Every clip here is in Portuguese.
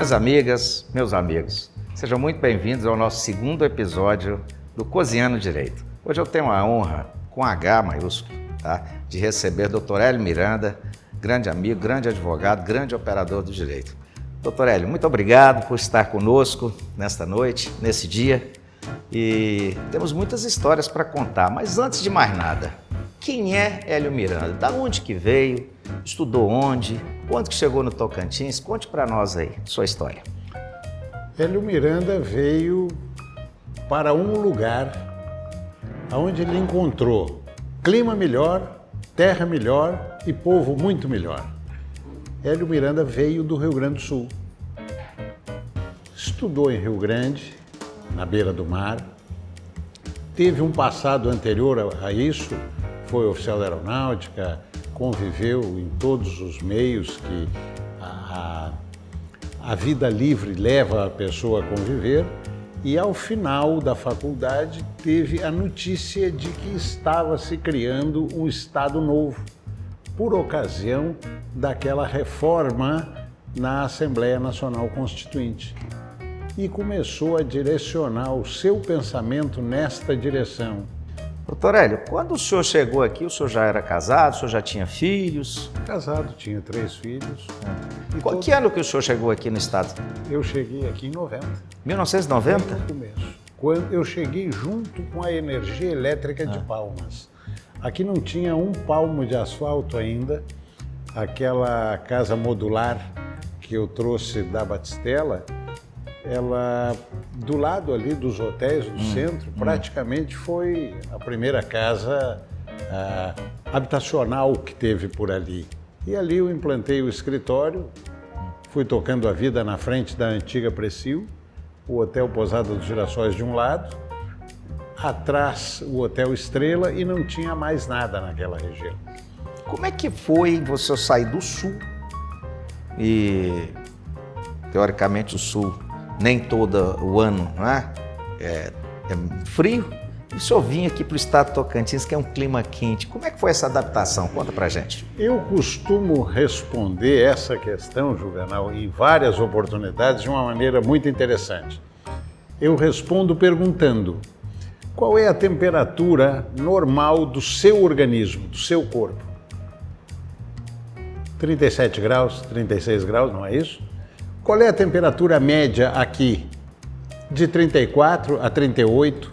Minhas amigas, meus amigos, sejam muito bem-vindos ao nosso segundo episódio do Cozinhando Direito. Hoje eu tenho a honra, com H maiúsculo, tá, de receber Dr. Hélio Miranda, grande amigo, grande advogado, grande operador do direito. Dr. Hélio, muito obrigado por estar conosco nesta noite, nesse dia. E temos muitas histórias para contar, mas antes de mais nada, quem é Hélio Miranda? Da onde que veio? Estudou onde? Quando que chegou no Tocantins? Conte para nós aí, sua história. Hélio Miranda veio para um lugar onde ele encontrou clima melhor, terra melhor e povo muito melhor. Hélio Miranda veio do Rio Grande do Sul. Estudou em Rio Grande, na beira do mar. Teve um passado anterior a isso, foi oficial da aeronáutica, conviveu em todos os meios que a vida livre leva a pessoa a conviver, e ao final da faculdade teve a notícia de que estava se criando um estado novo, por ocasião daquela reforma na Assembleia Nacional Constituinte. E começou a direcionar o seu pensamento nesta direção. Doutor Hélio, quando o senhor chegou aqui, o senhor já era casado, o senhor já tinha filhos? Casado, tinha 3 filhos. Que ano que o senhor chegou aqui no estado? Eu cheguei aqui em 90. 1990? No começo. Quando eu cheguei junto com a energia elétrica de Palmas. Aqui não tinha um palmo de asfalto ainda. Aquela casa modular que eu trouxe da Batistella, ela, do lado ali dos hotéis do centro, praticamente foi a primeira casa habitacional que teve por ali. E ali eu implantei o escritório, fui tocando a vida na frente da antiga Precil, o Hotel Pousada dos Girassóis de um lado, atrás o Hotel Estrela, e não tinha mais nada naquela região. Como é que foi você sair do sul e, teoricamente, o sul nem todo o ano, não é? É frio. E o senhor vinha aqui para o estado de Tocantins, que é um clima quente. Como é que foi essa adaptação? Conta pra gente. Eu costumo responder essa questão, Juvenal, em várias oportunidades de uma maneira muito interessante. Eu respondo perguntando: qual é a temperatura normal do seu organismo, do seu corpo? 37 graus, 36 graus, não é isso? Qual é a temperatura média aqui? De 34 a 38.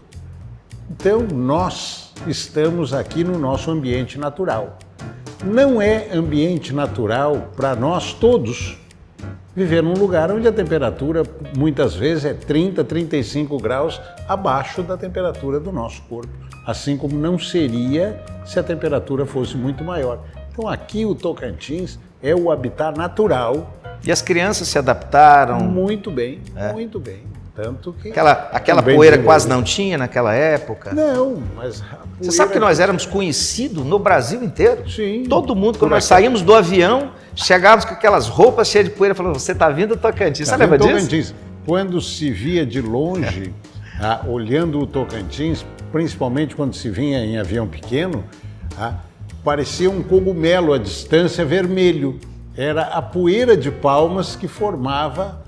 Então, nós estamos aqui no nosso ambiente natural. Não é ambiente natural para nós todos viver num lugar onde a temperatura muitas vezes é 30, 35 graus abaixo da temperatura do nosso corpo. Assim como não seria se a temperatura fosse muito maior. Então, aqui o Tocantins é o habitat natural. E as crianças se adaptaram? Muito bem, muito bem. Tanto que... Aquela poeira quase não tinha naquela época? Não, mas... Você sabe que nós éramos conhecidos no Brasil inteiro? Sim. Todo mundo, quando nós saímos do avião, chegávamos com aquelas roupas cheias de poeira, falando: você está vindo do Tocantins. Você lembra disso? Quando se via de longe, olhando o Tocantins, principalmente quando se vinha em avião pequeno, parecia um cogumelo à distância vermelho. Era a poeira de Palmas que formava,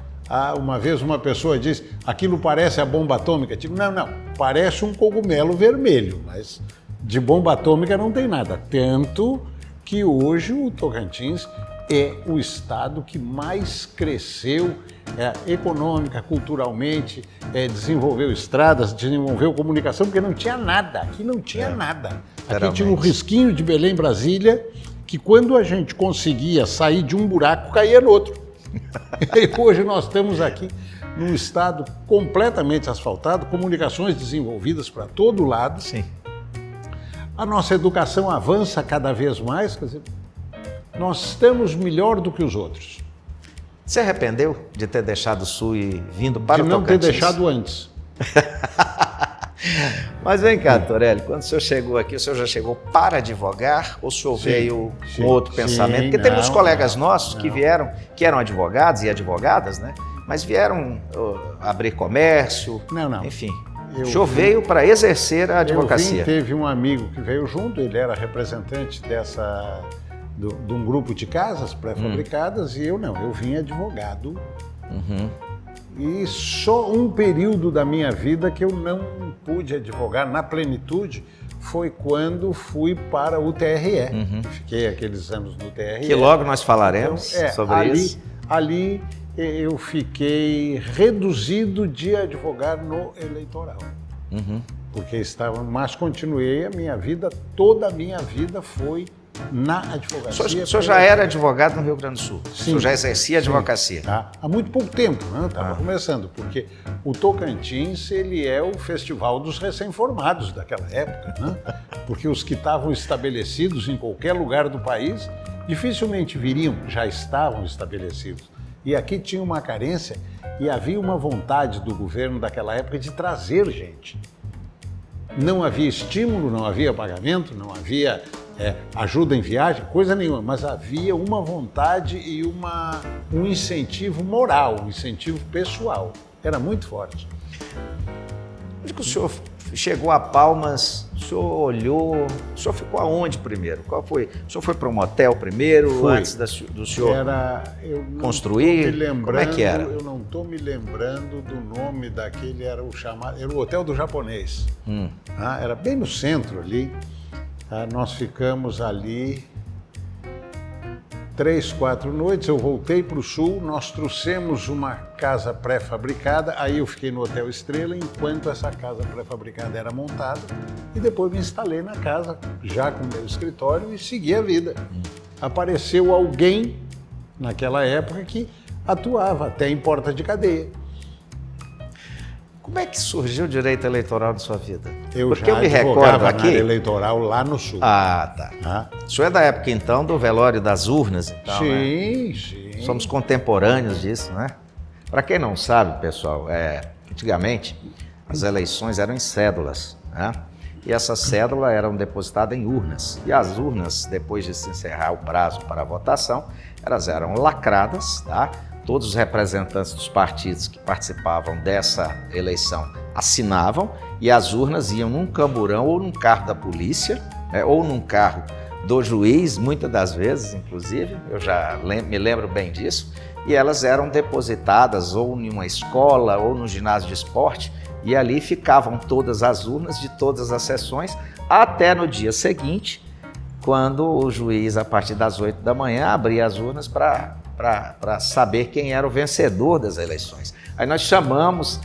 uma vez uma pessoa disse: aquilo parece a bomba atômica. Tipo, não, parece um cogumelo vermelho, mas de bomba atômica não tem nada. Tanto que hoje o Tocantins é o estado que mais cresceu econômica, culturalmente, desenvolveu estradas, desenvolveu comunicação, porque não tinha nada, aqui não tinha nada. Aqui tinha um risquinho de Belém, Brasília, que quando a gente conseguia sair de um buraco, caía no outro. E hoje nós estamos aqui num estado completamente asfaltado, comunicações desenvolvidas para todo lado. Sim. A nossa educação avança cada vez mais, quer dizer, nós estamos melhor do que os outros. Você arrependeu de ter deixado o sul e vindo para o Tocantins? De não ter deixado antes. Mas vem cá, doutor Hélio, quando o senhor chegou aqui, o senhor já chegou para advogar ou o senhor veio com outro pensamento? Porque tem muitos colegas nossos que vieram, que eram advogados e advogadas, né? Mas vieram abrir comércio, enfim. O senhor veio para exercer a advocacia. Teve um amigo que veio junto, ele era representante de um grupo de casas pré-fabricadas e eu não, eu vim advogado E só um período da minha vida que eu não pude advogar na plenitude foi quando fui para o TRE. Fiquei aqueles anos no TRE. Que logo nós falaremos sobre isso. Ali eu fiquei reduzido de advogar no eleitoral. Porque mas continuei a minha vida, toda a minha vida foi na advocacia. O senhor já era advogado no Rio Grande do Sul? Sim. O senhor já exercia advocacia? Há muito pouco tempo, né? Estava começando, porque o Tocantins ele é o festival dos recém-formados daquela época, né? Porque os que estavam estabelecidos em qualquer lugar do país dificilmente viriam, já estavam estabelecidos. E aqui tinha uma carência e havia uma vontade do governo daquela época de trazer gente. Não havia estímulo, não havia pagamento, não havia ajuda em viagem, coisa nenhuma, mas havia uma vontade e um incentivo moral, um incentivo pessoal. Era muito forte. Onde que o senhor chegou a Palmas, o senhor olhou, o senhor ficou aonde primeiro? Qual foi? O senhor foi para um motel primeiro, antes do senhor construir? Como é que era? Eu não estou me lembrando do nome daquele, era o Hotel do Japonês. Era bem no centro ali. Nós ficamos ali 3, 4 noites, eu voltei para o sul, nós trouxemos uma casa pré-fabricada, aí eu fiquei no Hotel Estrela enquanto essa casa pré-fabricada era montada e depois me instalei na casa, já com o meu escritório e segui a vida. Apareceu alguém naquela época que atuava até em porta de cadeia. Como é que surgiu o direito eleitoral na sua vida? Porque eu me recordo aqui na área eleitoral lá no sul. Tá. O senhor é da época, então, do velório das urnas, então, sim, né? Sim. Somos contemporâneos disso, né? Para quem não sabe, pessoal, antigamente as eleições eram em cédulas, né? E essas cédulas eram depositadas em urnas. E as urnas, depois de se encerrar o prazo para a votação, elas eram lacradas, tá? Todos os representantes dos partidos que participavam dessa eleição assinavam e as urnas iam num camburão ou num carro da polícia, ou num carro do juiz, muitas das vezes, inclusive, eu já me lembro bem disso, e elas eram depositadas ou em uma escola ou no ginásio de esporte e ali ficavam todas as urnas de todas as sessões até no dia seguinte, quando o juiz, a partir das 8 da manhã, abria as urnas para saber quem era o vencedor das eleições. Aí nós chamamos,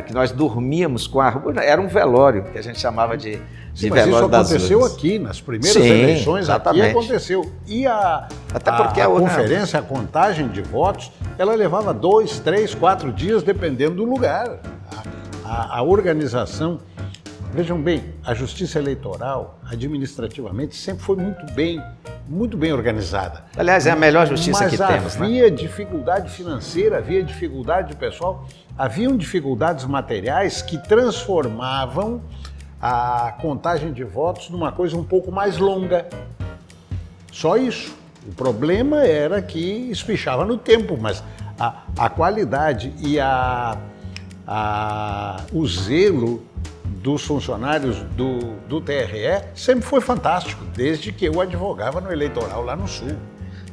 que nós dormíamos com a urna, era um velório, que a gente chamava de velório das urnas. Isso aconteceu aqui, nas primeiras eleições, exatamente. Aqui aconteceu. E até porque a conferência, a contagem de votos, ela levava 2, 3, 4 dias, dependendo do lugar. A organização... Vejam bem, a justiça eleitoral, administrativamente, sempre foi muito bem organizada. Aliás, é a melhor justiça que temos, né? Mas havia dificuldade financeira, havia dificuldade pessoal, haviam dificuldades materiais que transformavam a contagem de votos numa coisa um pouco mais longa. Só isso. O problema era que espichava no tempo, mas a qualidade e o zelo dos funcionários do TRE sempre foi fantástico, desde que eu advogava no eleitoral lá no sul.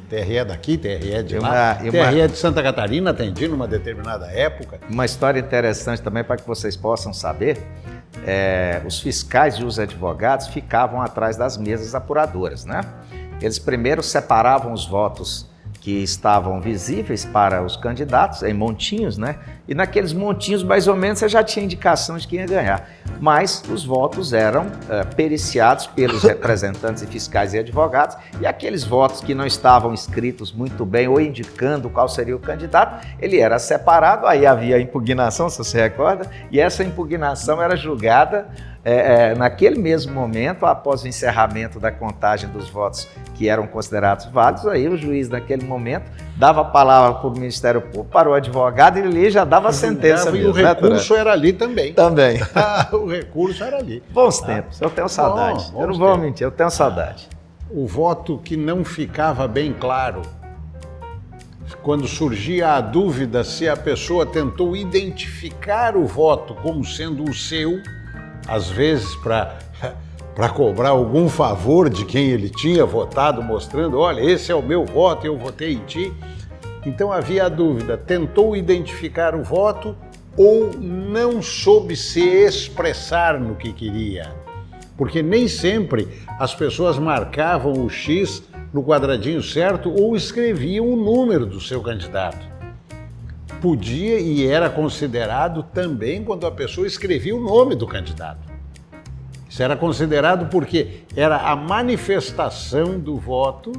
TRE daqui, TRE de lá, TRE de Santa Catarina atendi numa determinada época. Uma história interessante também para que vocês possam saber, os fiscais e os advogados ficavam atrás das mesas apuradoras, né? Eles primeiro separavam os votos que estavam visíveis para os candidatos, em montinhos, né? E naqueles montinhos, mais ou menos, você já tinha indicação de quem ia ganhar. Mas os votos eram periciados pelos representantes e fiscais e advogados, e aqueles votos que não estavam escritos muito bem ou indicando qual seria o candidato, ele era separado, aí havia impugnação, se você recorda, e essa impugnação era julgada naquele mesmo momento, após o encerramento da contagem dos votos que eram considerados válidos, aí o juiz, naquele momento, dava a palavra para o Ministério Público, para o advogado, e ele já dava a sentença mesmo. E o recurso era ali também. Também. O recurso era ali. Bons tempos, eu tenho saudade. Eu não vou mentir, eu tenho saudade. O voto que não ficava bem claro, quando surgia a dúvida se a pessoa tentou identificar o voto como sendo o seu, às vezes para cobrar algum favor de quem ele tinha votado, mostrando, olha, esse é o meu voto, eu votei em ti. Então havia a dúvida, tentou identificar o voto ou não soube se expressar no que queria. Porque nem sempre as pessoas marcavam o X no quadradinho certo ou escreviam o número do seu candidato. Podia e era considerado também quando a pessoa escrevia o nome do candidato. Isso era considerado porque era a manifestação do voto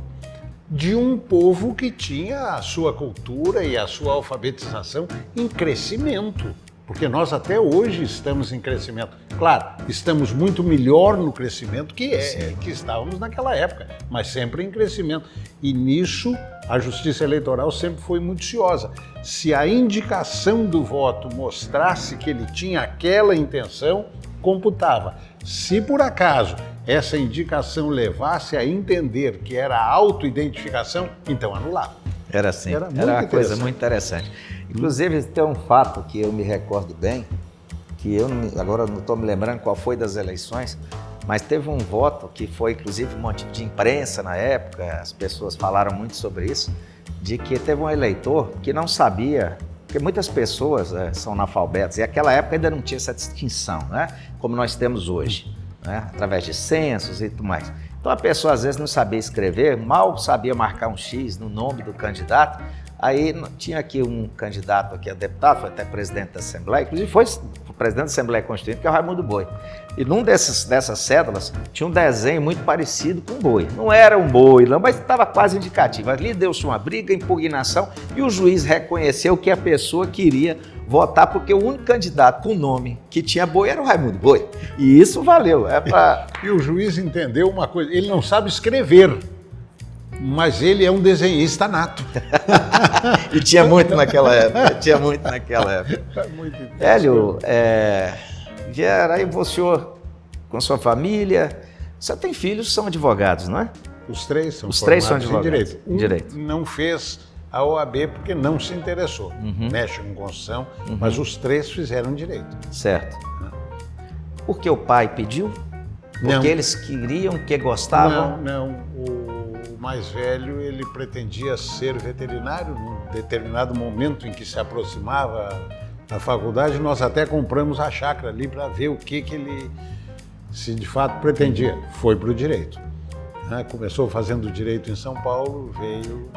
de um povo que tinha a sua cultura e a sua alfabetização em crescimento. Porque nós até hoje estamos em crescimento. Claro, estamos muito melhor no crescimento que estávamos naquela época, mas sempre em crescimento. E nisso a Justiça Eleitoral sempre foi muito ciosa. Se a indicação do voto mostrasse que ele tinha aquela intenção, computava. Se por acaso essa indicação levasse a entender que era autoidentificação, então anulava. Era assim, era uma coisa muito interessante. Inclusive, tem um fato que eu me recordo bem, que agora não estou me lembrando qual foi das eleições, mas teve um voto que foi, inclusive, um motivo de imprensa na época, as pessoas falaram muito sobre isso, de que teve um eleitor que não sabia, porque muitas pessoas são analfabetas, e naquela época ainda não tinha essa distinção, né, como nós temos hoje, né, através de censos e tudo mais. Então a pessoa às vezes não sabia escrever, mal sabia marcar um X no nome do candidato. Aí tinha aqui um candidato aqui a deputado, foi até presidente da Assembleia, inclusive foi presidente da Assembleia Constituinte, que é o Raimundo Boi. E num dessas cédulas tinha um desenho muito parecido com um boi. Não era um boi, não, mas estava quase indicativo. Ali deu-se uma briga, impugnação, e o juiz reconheceu que a pessoa queria votar, porque o único candidato com nome que tinha boi era o Raimundo Boi. E isso valeu. E o juiz entendeu uma coisa, ele não sabe escrever, mas ele é um desenhista nato. E tinha muito naquela época, Muito Hélio, aí você com sua família, você tem filhos que são advogados, não é? Os três são advogados em direito. Não fez a OAB porque não se interessou, mexe com Constituição, mas os três fizeram direito. Certo. Porque o pai pediu? Porque Não. Eles queriam, que gostavam? Não. O mais velho, ele pretendia ser veterinário. Num determinado momento em que se aproximava da faculdade, nós até compramos a chácara ali para ver o que ele, se de fato pretendia. Foi para o direito. Começou fazendo direito em São Paulo, veio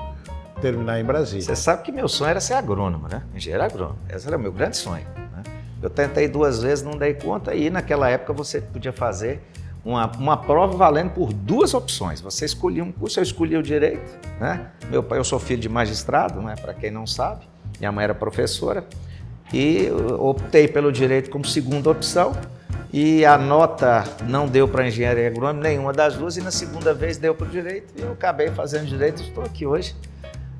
terminar em Brasília. Você sabe que meu sonho era ser agrônomo, né? Engenheiro agrônomo. Esse era o meu grande sonho, né? Eu tentei 2 vezes, não dei conta, e naquela época você podia fazer uma prova valendo por 2 opções. Você escolhia um curso, eu escolhi o direito, né? Meu pai, eu sou filho de magistrado, né? Para quem não sabe, minha mãe era professora, e eu optei pelo direito como segunda opção, e a nota não deu para engenharia agrônoma, nenhuma das duas, e na segunda vez deu para o direito, e eu acabei fazendo direito e estou aqui hoje.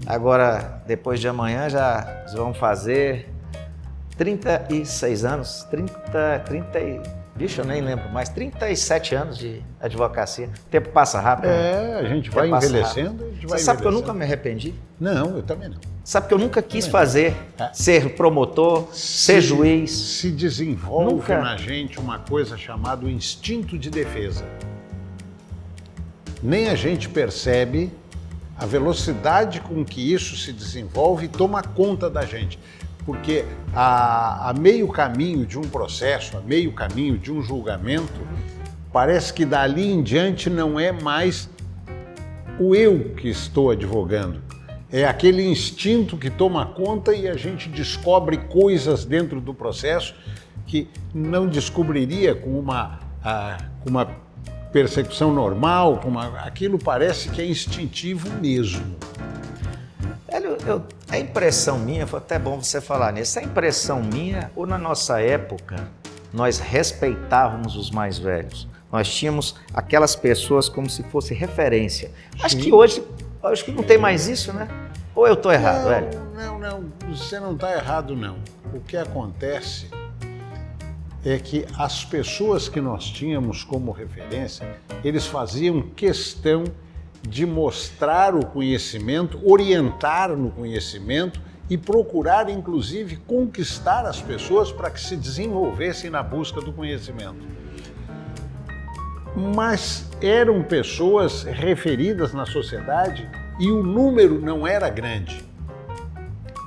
Agora, depois de amanhã, já vão fazer 36 anos, eu nem lembro mais, 37 anos de advocacia. O tempo passa rápido. A gente vai envelhecendo. Você sabe que eu nunca me arrependi? Não, eu também não. Sabe que eu nunca quis fazer, ser promotor, ser juiz. Se desenvolve na gente uma coisa chamada instinto de defesa. Nem a gente percebe a velocidade com que isso se desenvolve e toma conta da gente. Porque a meio caminho de um processo, a meio caminho de um julgamento, parece que dali em diante não é mais o eu que estou advogando. É aquele instinto que toma conta e a gente descobre coisas dentro do processo que não descobriria com uma persecução normal, aquilo parece que é instintivo mesmo. Hélio, a impressão minha, foi até bom você falar nisso, a impressão minha, ou na nossa época, nós respeitávamos os mais velhos. Nós tínhamos aquelas pessoas como se fosse referência. Acho que hoje, não tem mais isso, né? Ou eu estou errado, Hélio? Não, você não está errado, não. O que acontece é que as pessoas que nós tínhamos como referência, eles faziam questão de mostrar o conhecimento, orientar no conhecimento e procurar, inclusive, conquistar as pessoas para que se desenvolvessem na busca do conhecimento. Mas eram pessoas referidas na sociedade e o número não era grande.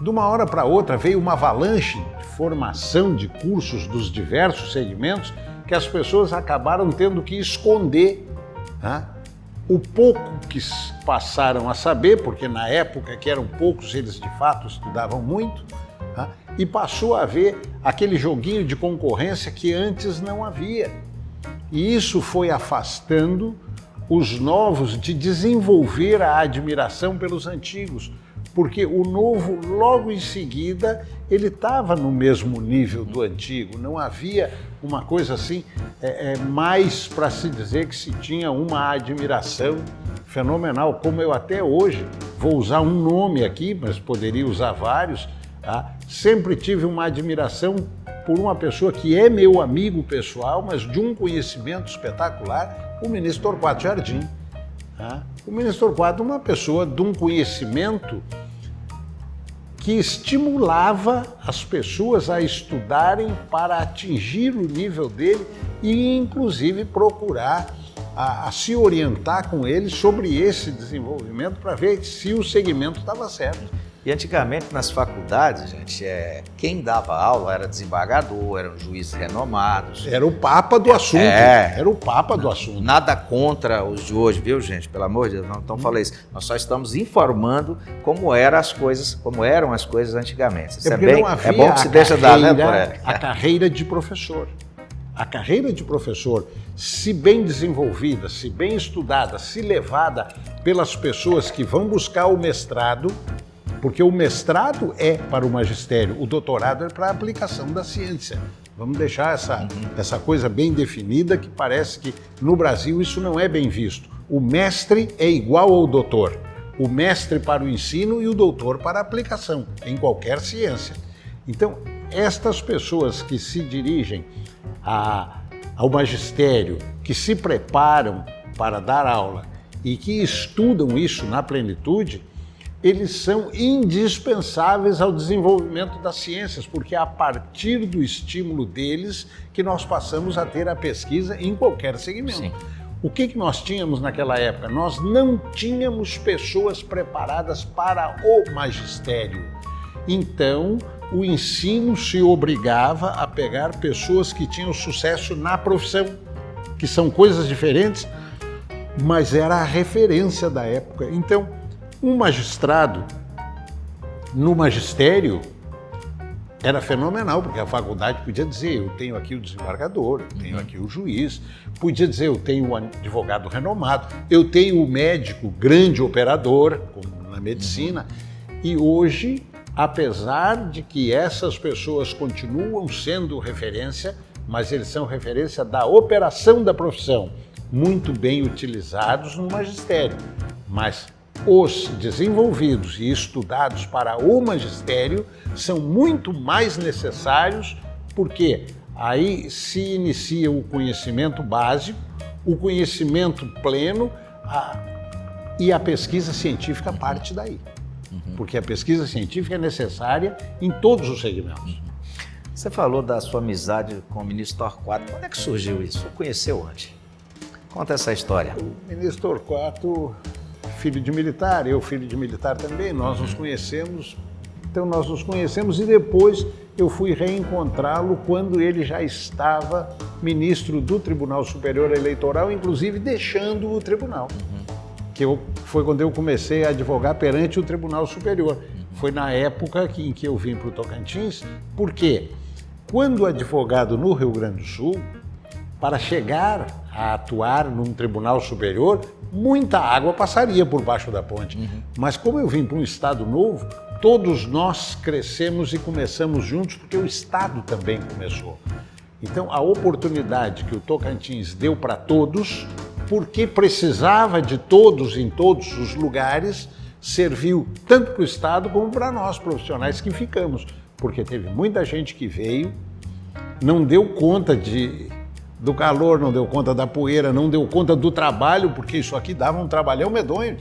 De uma hora para outra veio uma avalanche de formação de cursos dos diversos segmentos que as pessoas acabaram tendo que esconder, né? O pouco que passaram a saber, porque na época que eram poucos, eles de fato estudavam muito, né? E passou a haver aquele joguinho de concorrência que antes não havia. E isso foi afastando os novos de desenvolver a admiração pelos antigos, porque o novo, logo em seguida, ele estava no mesmo nível do antigo, não havia uma coisa assim, mais para se dizer que se tinha uma admiração fenomenal, como eu até hoje, vou usar um nome aqui, mas poderia usar vários, tá? Sempre tive uma admiração por uma pessoa que é meu amigo pessoal, mas de um conhecimento espetacular, o ministro Torquato Jardim. Tá? O ministro Torquato é uma pessoa de um conhecimento que estimulava as pessoas a estudarem para atingir o nível dele e, inclusive, procurar a se orientar com ele sobre esse desenvolvimento para ver se o segmento estava certo. E antigamente nas faculdades, gente, quem dava aula era desembargador, eram juízes renomados. Era o papa do assunto. Era o papa do assunto. Nada contra os de hoje, viu, gente? Pelo amor de Deus, não falei isso. Nós só estamos informando como eram as coisas antigamente. Isso é bom que se deixa dar, né, Torelli? A carreira de professor. A carreira de professor, se bem desenvolvida, se bem estudada, se levada pelas pessoas que vão buscar o mestrado, porque o mestrado é para o magistério, o doutorado é para a aplicação da ciência. Vamos deixar essa coisa bem definida, que parece que no Brasil isso não é bem visto. O mestre é igual ao doutor. O mestre para o ensino e o doutor para a aplicação, em qualquer ciência. Então, estas pessoas que se dirigem ao magistério, que se preparam para dar aula e que estudam isso na plenitude, eles são indispensáveis ao desenvolvimento das ciências, porque é a partir do estímulo deles que nós passamos a ter a pesquisa em qualquer segmento. Sim. O que nós tínhamos naquela época? Nós não tínhamos pessoas preparadas para o magistério. Então, o ensino se obrigava a pegar pessoas que tinham sucesso na profissão, que são coisas diferentes, mas era a referência da época. Então, um magistrado no magistério era fenomenal, porque a faculdade podia dizer, eu tenho aqui o desembargador, eu tenho aqui o juiz, podia dizer, eu tenho o advogado renomado, eu tenho o médico grande operador, como na medicina, e hoje, apesar de que essas pessoas continuam sendo referência, mas eles são referência da operação da profissão, muito bem utilizados no magistério, mas os desenvolvidos e estudados para o magistério são muito mais necessários, porque aí se inicia o conhecimento básico, o conhecimento pleno e a pesquisa científica parte daí. Porque a pesquisa científica é necessária em todos os segmentos. Você falou da sua amizade com o ministro Torquato. Quando é que surgiu isso? Você conheceu onde? Conta essa história. O ministro Torquato, filho de militar, eu filho de militar também, nós nos conhecemos. Então nós nos conhecemos e depois eu fui reencontrá-lo quando ele já estava ministro do Tribunal Superior Eleitoral, inclusive deixando o tribunal. Foi quando eu comecei a advogar perante o Tribunal Superior. Foi na época em que eu vim para o Tocantins, porque quando advogado no Rio Grande do Sul, para chegar a atuar num Tribunal Superior, muita água passaria por baixo da ponte. Mas como eu vim para um estado novo, todos nós crescemos e começamos juntos, porque o estado também começou. Então, a oportunidade que o Tocantins deu para todos, porque precisava de todos em todos os lugares, serviu tanto para o estado como para nós profissionais que ficamos. Porque teve muita gente que veio, não deu conta do calor, não deu conta da poeira, não deu conta do trabalho, porque isso aqui dava um trabalhão medonho,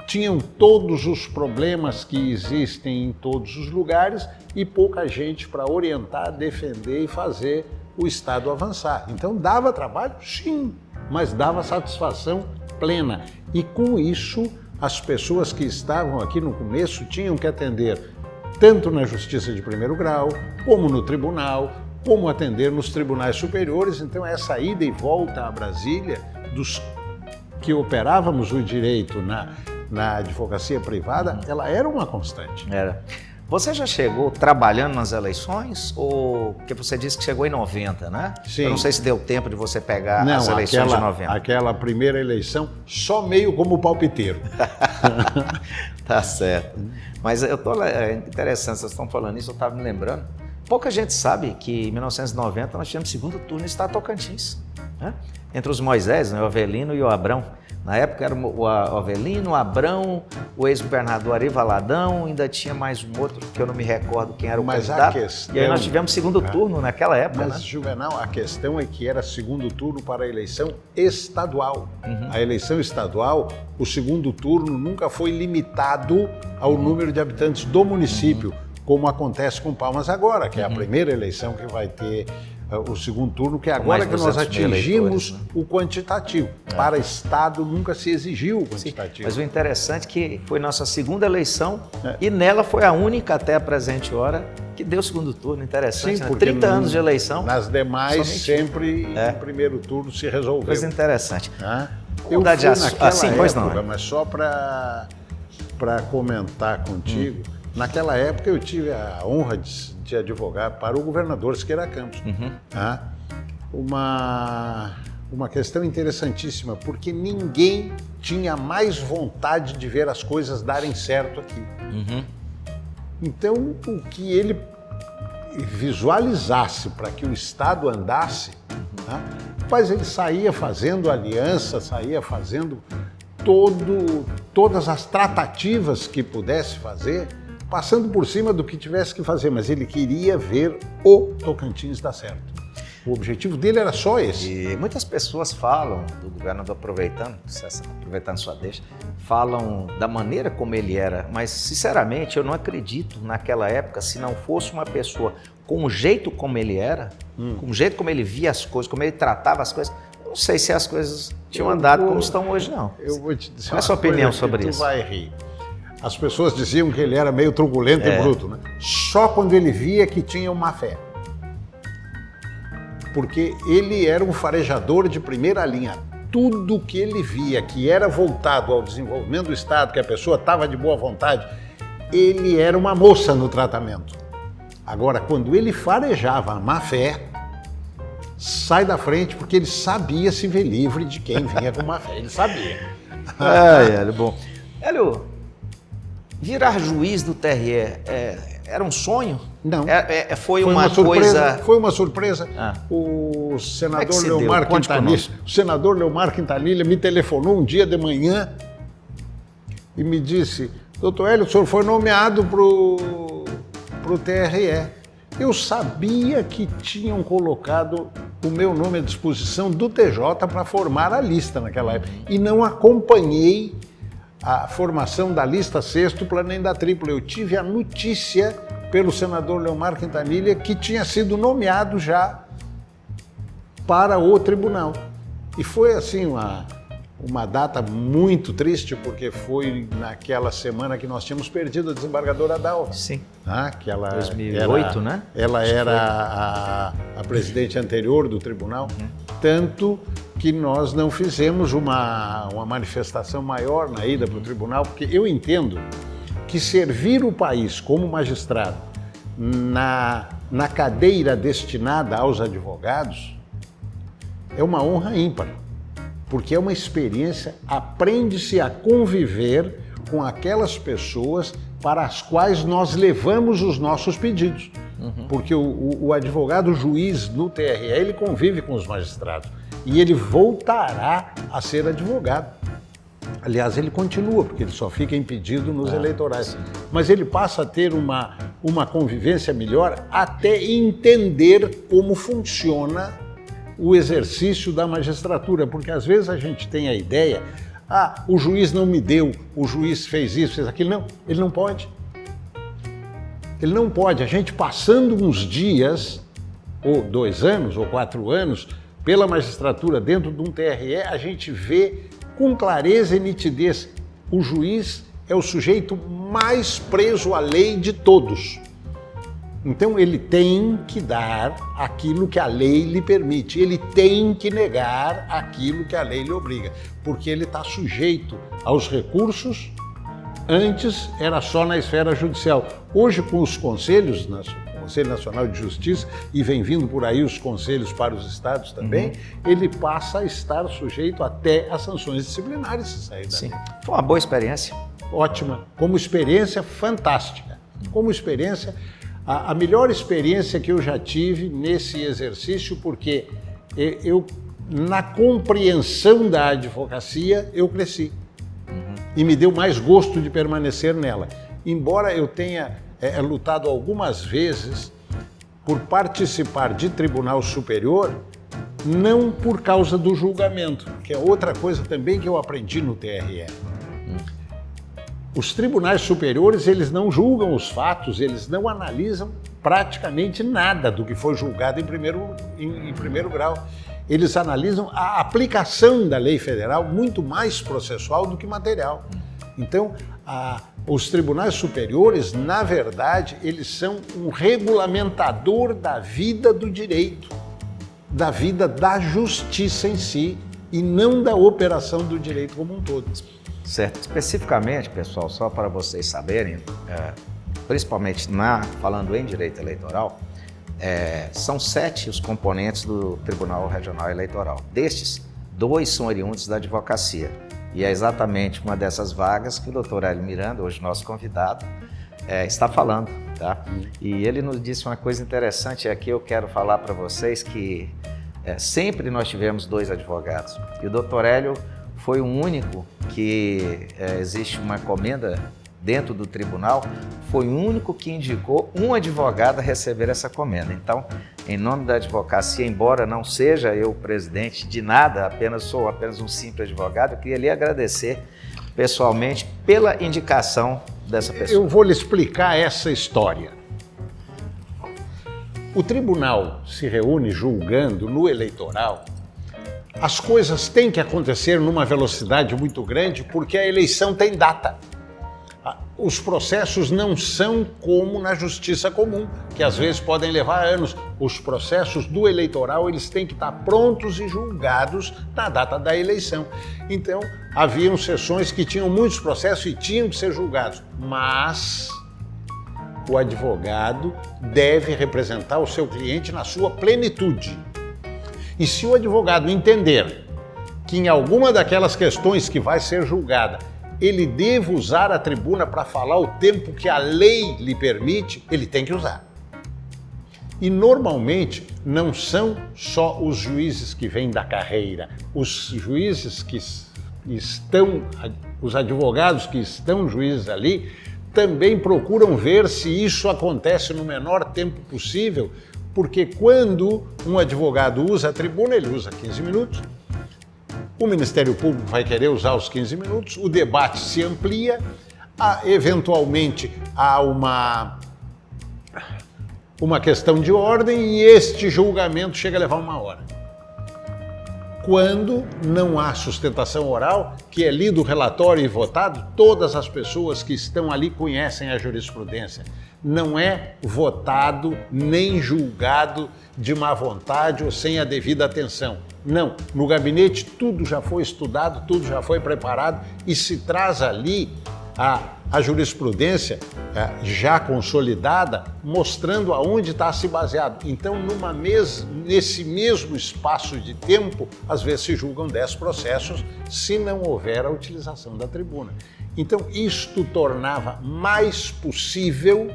tinham todos os problemas que existem em todos os lugares e pouca gente para orientar, defender e fazer o Estado avançar. Então dava trabalho? Sim, mas dava satisfação plena. E com isso, as pessoas que estavam aqui no começo tinham que atender tanto na Justiça de Primeiro Grau, como no Tribunal, como atender nos tribunais superiores. Então, essa ida e volta a Brasília dos que operávamos o direito na advocacia privada, ela era uma constante. Era. Você já chegou trabalhando nas eleições? Ou porque você disse que chegou em 90, né? Sim. Eu não sei se deu tempo de você pegar Não, as eleições de 90. Aquela primeira eleição, só meio como palpiteiro. Tá certo. Mas eu tô interessante, vocês estão falando isso, eu estava me lembrando. Pouca gente sabe que em 1990 nós tivemos segundo turno no estado de Tocantins, né? Entre os Moisés, né, o Avelino e o Abrão. Na época era o Avelino, o Abrão, o ex-governador Ari Valadão, ainda tinha mais um outro que eu não me recordo quem era o candidato. E aí nós tivemos segundo turno naquela época. Mas, né? Juvenal, a questão é que era segundo turno para a eleição estadual. A eleição estadual, o segundo turno nunca foi limitado ao número de habitantes do município, como acontece com Palmas agora, que é a primeira eleição que vai ter o segundo turno, que é agora que nós atingimos o quantitativo. Para Estado nunca se exigiu o quantitativo. Sim, mas o interessante é que foi nossa segunda eleição e nela foi a única até a presente hora que deu segundo turno. Interessante, sim, né? 30 anos de eleição. Nas demais, sempre no primeiro turno se resolveu. Coisa interessante. Eu fui naquela pois época, não. mas só para comentar contigo, naquela época eu tive a honra de advogar para o governador Siqueira Campos. Uma questão interessantíssima, porque ninguém tinha mais vontade de ver as coisas darem certo aqui. Então, o que ele visualizasse para que o Estado andasse, mas ele saía fazendo aliança, saía fazendo todas as tratativas que pudesse fazer, passando por cima do que tivesse que fazer, mas ele queria ver o Tocantins dar certo. O objetivo dele era só esse. E muitas pessoas falam do governador, aproveitando sua deixa, falam da maneira como ele era, mas sinceramente eu não acredito naquela época, se não fosse uma pessoa com o jeito como ele era, com o jeito como ele via as coisas, como ele tratava as coisas, não sei se as coisas tinham andado como estão hoje, não. Eu vou te dizer qual é a sua opinião sobre isso? Tu vai rir. As pessoas diziam que ele era meio truculento e bruto, né? Só quando ele via que tinha uma fé. Porque ele era um farejador de primeira linha. Tudo que ele via que era voltado ao desenvolvimento do Estado, que a pessoa estava de boa vontade, ele era uma moça no tratamento. Agora, quando ele farejava a má fé, sai da frente, porque ele sabia se ver livre de quem vinha com má fé. Ele sabia. Hélio, bom. Hélio, virar juiz do TRE era um sonho? Não. Foi uma coisa... Foi uma surpresa. O senador Leomar Quintanilha me telefonou um dia de manhã e me disse: doutor Hélio, o senhor foi nomeado para o TRE. Eu sabia que tinham colocado o meu nome à disposição do TJ para formar a lista naquela época e não acompanhei a formação da lista sextupla nem da tripla. Eu tive a notícia pelo senador Leomar Quintanilha que tinha sido nomeado já para o tribunal. E foi assim uma data muito triste, porque foi naquela semana que nós tínhamos perdido a desembargadora Dalva. Sim. Que ela 2008, né? Ela era a presidente anterior do tribunal, tanto que nós não fizemos uma manifestação maior na ida para o tribunal, porque eu entendo que servir o país como magistrado na cadeira destinada aos advogados é uma honra ímpar, porque é uma experiência, aprende-se a conviver com aquelas pessoas para as quais nós levamos os nossos pedidos. Porque o advogado juiz no TRE, ele convive com os magistrados e ele voltará a ser advogado. Aliás, ele continua, porque ele só fica impedido nos eleitorais. Sim. Mas ele passa a ter uma convivência melhor até entender como funciona o exercício da magistratura, porque às vezes a gente tem a ideia, o juiz não me deu, o juiz fez isso, fez aquilo. Não, ele não pode. Ele não pode. A gente passando uns dias, ou 2 anos, ou 4 anos, pela magistratura dentro de um TRE, a gente vê com clareza e nitidez, o juiz é o sujeito mais preso à lei de todos. Então ele tem que dar aquilo que a lei lhe permite, ele tem que negar aquilo que a lei lhe obriga, porque ele está sujeito aos recursos. Antes era só na esfera judicial. Hoje, com os conselhos, o Conselho Nacional de Justiça, e vem vindo por aí os conselhos para os estados também, ele passa a estar sujeito até a sanções disciplinares se sair da lei. Foi uma boa experiência. Ótima, como experiência fantástica. Como experiência, a melhor experiência que eu já tive nesse exercício, porque eu, na compreensão da advocacia, eu cresci. E me deu mais gosto de permanecer nela. Embora eu tenha lutado algumas vezes por participar de tribunal superior, não por causa do julgamento, que é outra coisa também que eu aprendi no TRE. Os tribunais superiores, eles não julgam os fatos, eles não analisam praticamente nada do que foi julgado em primeiro grau. Eles analisam a aplicação da lei federal muito mais processual do que material. Então, os tribunais superiores, na verdade, eles são um regulamentador da vida do direito, da vida da justiça em si, e não da operação do direito como um todo. Certo. Especificamente, pessoal, só para vocês saberem, principalmente falando em direito eleitoral, são 7 os componentes do Tribunal Regional Eleitoral. Destes, 2 são oriundos da advocacia. E é exatamente uma dessas vagas que o doutor Hélio Miranda, hoje nosso convidado, está falando. Tá? E ele nos disse uma coisa interessante, aqui eu quero falar para vocês que sempre nós tivemos 2 advogados. E o doutor Hélio foi o único que existe uma comenda dentro do tribunal, foi o único que indicou um advogado a receber essa comenda. Então, em nome da advocacia, embora não seja eu presidente de nada, sou apenas um simples advogado, eu queria lhe agradecer pessoalmente pela indicação dessa pessoa. Eu vou lhe explicar essa história. O tribunal se reúne julgando no eleitoral. As coisas têm que acontecer numa velocidade muito grande porque a eleição tem data. Os processos não são como na justiça comum, que às vezes podem levar anos. Os processos do eleitoral, eles têm que estar prontos e julgados na data da eleição. Então, haviam sessões que tinham muitos processos e tinham que ser julgados, mas o advogado deve representar o seu cliente na sua plenitude. E se o advogado entender que em alguma daquelas questões que vai ser julgada, ele deve usar a tribuna para falar o tempo que a lei lhe permite, ele tem que usar. E normalmente não são só os juízes que vêm da carreira, os juízes que estão, os advogados que estão juízes ali, também procuram ver se isso acontece no menor tempo possível, porque quando um advogado usa a tribuna, ele usa 15 minutos, o Ministério Público vai querer usar os 15 minutos, o debate se amplia, eventualmente há uma questão de ordem e este julgamento chega a levar 1 hora. Quando não há sustentação oral, que é lido o relatório e votado, todas as pessoas que estão ali conhecem a jurisprudência. Não é votado nem julgado de má vontade ou sem a devida atenção. Não, no gabinete tudo já foi estudado, tudo já foi preparado e se traz ali a jurisprudência já consolidada, mostrando aonde está se baseado. Então, nesse mesmo espaço de tempo, às vezes se julgam 10 processos se não houver a utilização da tribuna. Então, isto tornava mais possível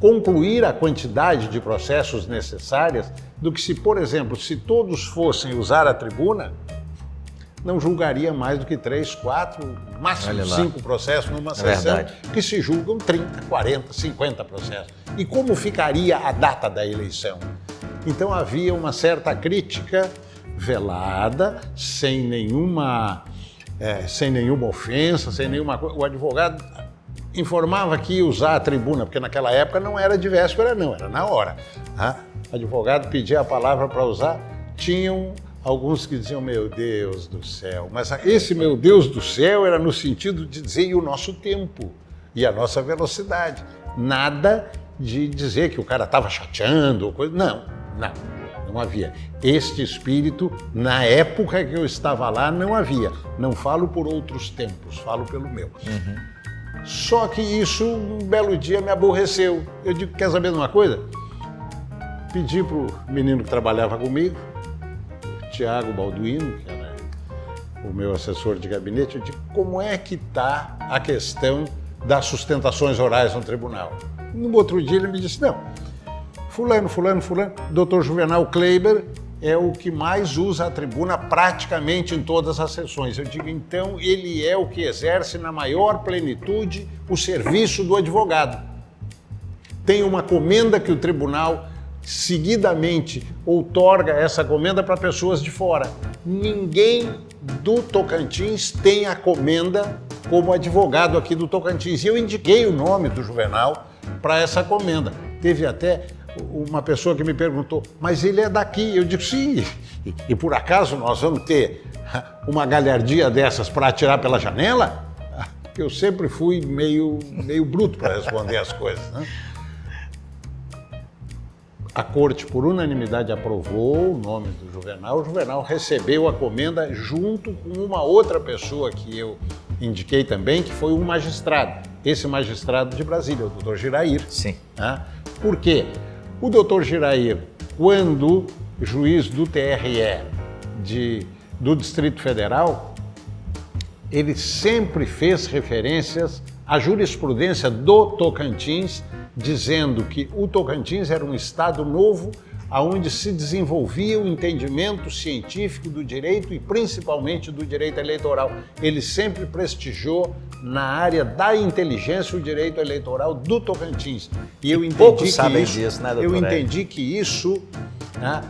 concluir a quantidade de processos necessárias do que se, por exemplo, se todos fossem usar a tribuna, não julgaria mais do que 3, 4, máximo 5 processos numa sessão, que se julgam 30, 40, 50 processos. E como ficaria a data da eleição? Então havia uma certa crítica velada, sem nenhuma ofensa, sem nenhuma coisa. O advogado informava que ia usar a tribuna, porque naquela época não era de véspera, não, era na hora. O advogado pedia a palavra para usar, tinham alguns que diziam, meu Deus do céu, mas esse meu Deus do céu era no sentido de dizer e o nosso tempo e a nossa velocidade. Nada de dizer que o cara estava chateando ou coisa. Não havia. Este espírito, na época que eu estava lá, não havia. Não falo por outros tempos, falo pelo meu. Só que isso, um belo dia, me aborreceu. Eu digo, quer saber de uma coisa? Pedi para o menino que trabalhava comigo, o Tiago Balduino, que era o meu assessor de gabinete, eu digo, como é que está a questão das sustentações orais no tribunal? No outro dia ele me disse, não, fulano, Dr. Juvenal Kleiber é o que mais usa a tribuna praticamente em todas as sessões. Eu digo, então, ele é o que exerce na maior plenitude o serviço do advogado. Tem uma comenda que o tribunal seguidamente outorga essa comenda para pessoas de fora. Ninguém do Tocantins tem a comenda como advogado aqui do Tocantins. E eu indiquei o nome do Juvenal para essa comenda. Teve até uma pessoa que me perguntou, mas ele é daqui? Eu digo, sim, e por acaso nós vamos ter uma galhardia dessas para atirar pela janela? Porque eu sempre fui meio bruto para responder as coisas, né? A corte, por unanimidade, aprovou o nome do Juvenal. O Juvenal recebeu a comenda junto com uma outra pessoa que eu indiquei também, que foi um magistrado. Esse magistrado de Brasília, o doutor Girair. Sim. Né? Por quê? O doutor Girair, quando juiz do TRE do Distrito Federal, ele sempre fez referências à jurisprudência do Tocantins, dizendo que o Tocantins era um estado novo, onde se desenvolvia o entendimento científico do direito e principalmente do direito eleitoral. Ele sempre prestigiou na área da inteligência o direito eleitoral do Tocantins. E eu entendi que isso, né,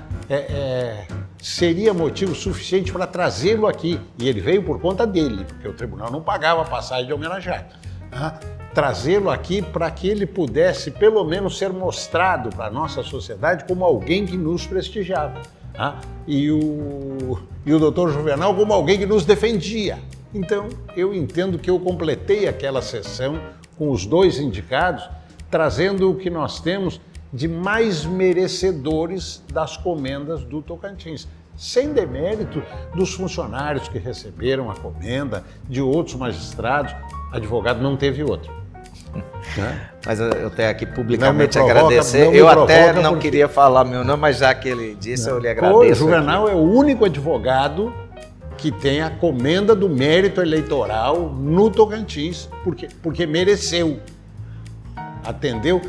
seria motivo suficiente para trazê-lo aqui. E ele veio por conta dele, porque o tribunal não pagava a passagem de homenageado. Trazê-lo aqui para que ele pudesse, pelo menos, ser mostrado para a nossa sociedade como alguém que nos prestigiava. E o doutor Juvenal como alguém que nos defendia. Então, eu entendo que eu completei aquela sessão com os dois indicados, trazendo o que nós temos de mais merecedores das comendas do Tocantins. Sem demérito dos funcionários que receberam a comenda, de outros magistrados, advogado não teve outro. Mas eu tenho aqui publicamente agradecer. Eu até não queria falar meu nome, mas já que ele disse, eu lhe agradeço. O Juvenal é o único advogado que tem a comenda do mérito eleitoral no Tocantins, porque mereceu. Atendeu.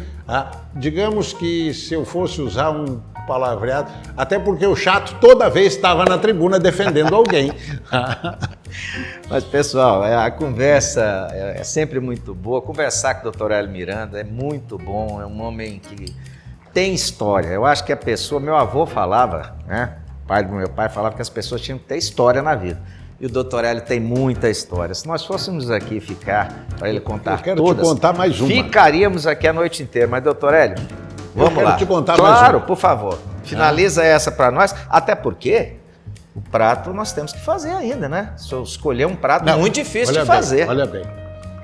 Digamos que se eu fosse usar um palavreado, até porque o chato toda vez estava na tribuna defendendo alguém. Mas, pessoal, a conversa é sempre muito boa. Conversar com o Dr. Hélio Miranda é muito bom, é um homem que tem história. Eu acho que a pessoa, meu avô falava, né? O pai do meu pai falava que as pessoas tinham que ter história na vida. E o Dr. Hélio tem muita história. Se nós fôssemos aqui ficar para ele contar todas... Eu quero te contar mais uma. Ficaríamos aqui a noite inteira. Mas, Dr. Hélio, vamos lá. Eu quero te contar mais uma. Claro, por favor. Finaliza essa para nós. Até porque o prato nós temos que fazer ainda, né? Se eu escolher um prato muito difícil de fazer. Olha bem.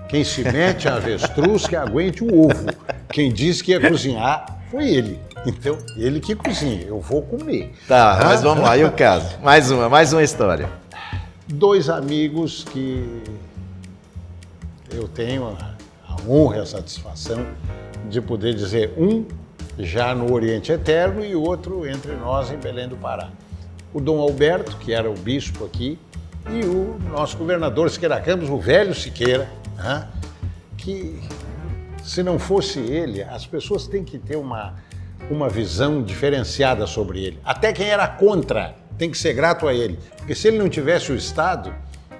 Quem se mete a avestruz que aguente o ovo. Quem disse que ia cozinhar foi ele. Então, ele que cozinha. Eu vou comer. Tá, mas vamos lá. E o caso? Mais uma história. Dois amigos que eu tenho a honra e a satisfação de poder dizer, um já no Oriente Eterno e o outro entre nós em Belém do Pará. O Dom Alberto, que era o bispo aqui, e o nosso governador Siqueira Campos, o velho Siqueira, que se não fosse ele, as pessoas têm que ter uma visão diferenciada sobre ele. Até quem era contra tem que ser grato a ele, porque se ele não tivesse o Estado,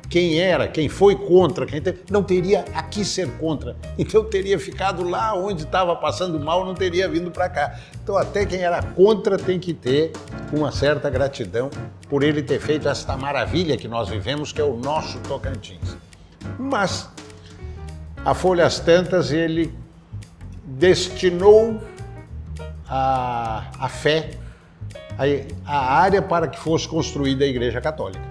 quem foi contra, não teria a que ser contra. Então teria ficado lá onde estava passando mal, não teria vindo para cá. Então até quem era contra tem que ter uma certa gratidão por ele ter feito esta maravilha que nós vivemos, que é o nosso Tocantins. Mas, a folhas tantas, ele destinou a fé a área para que fosse construída a Igreja Católica.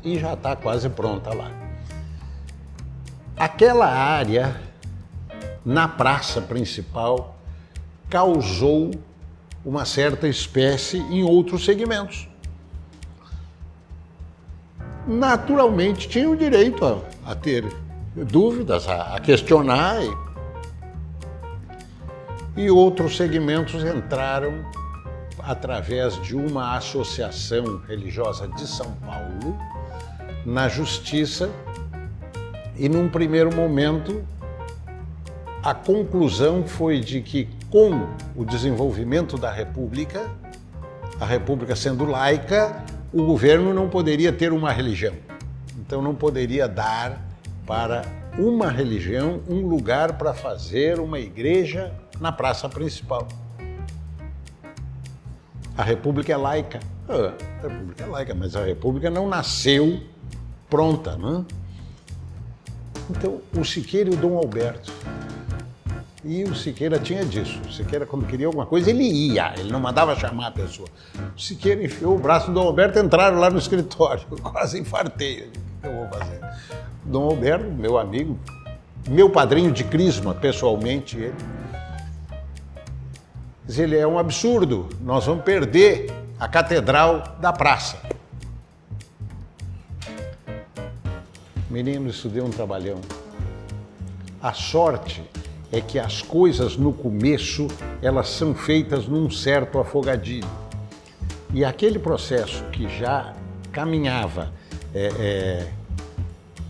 E já está quase pronta lá. Aquela área, na praça principal, causou uma certa espécie em outros segmentos. Naturalmente, tinha o direito a ter dúvidas, a questionar, e outros segmentos entraram através de uma associação religiosa de São Paulo na justiça, e num primeiro momento a conclusão foi de que, com o desenvolvimento da República, a República sendo laica, o governo não poderia ter uma religião. Então não poderia dar para uma religião um lugar para fazer uma igreja na praça principal. A República é laica. A República é laica, mas a República não nasceu pronta, né? Então, o Siqueira e o Dom Alberto. E o Siqueira tinha disso. O Siqueira, quando queria alguma coisa, ele ia, ele não mandava chamar a pessoa. O Siqueira enfiou o braço do Dom Alberto, entraram lá no escritório. Eu quase infartei. O que eu vou fazer? O Dom Alberto, meu amigo, meu padrinho de crisma, pessoalmente, ele é um absurdo. Nós vamos perder a Catedral da Praça. Menino, isso deu um trabalhão. A sorte é que as coisas no começo, elas são feitas num certo afogadilho. E aquele processo que já caminhava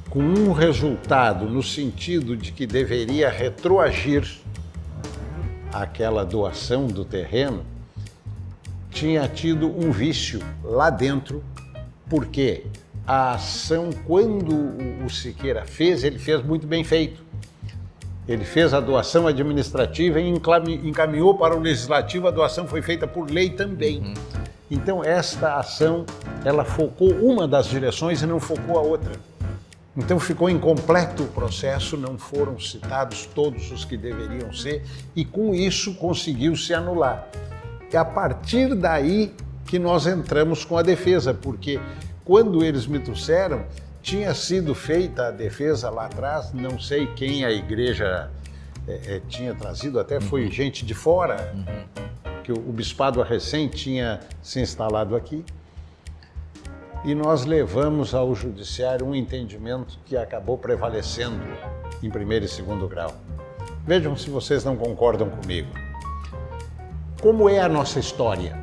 com um resultado no sentido de que deveria retroagir aquela doação do terreno, tinha tido um vício lá dentro, porque a ação, quando o Siqueira fez, ele fez muito bem feito. Ele fez a doação administrativa e encaminhou para o legislativo, a doação foi feita por lei também. Então esta ação, ela focou uma das direções e não focou a outra. Então ficou incompleto o processo, não foram citados todos os que deveriam ser, e com isso conseguiu se anular. É a partir daí que nós entramos com a defesa, porque quando eles me trouxeram, tinha sido feita a defesa lá atrás, não sei quem a igreja tinha trazido, até foi gente de fora, que o bispado recém tinha se instalado aqui, e nós levamos ao judiciário um entendimento que acabou prevalecendo em primeiro e segundo grau. Vejam se vocês não concordam comigo. Como é a nossa história?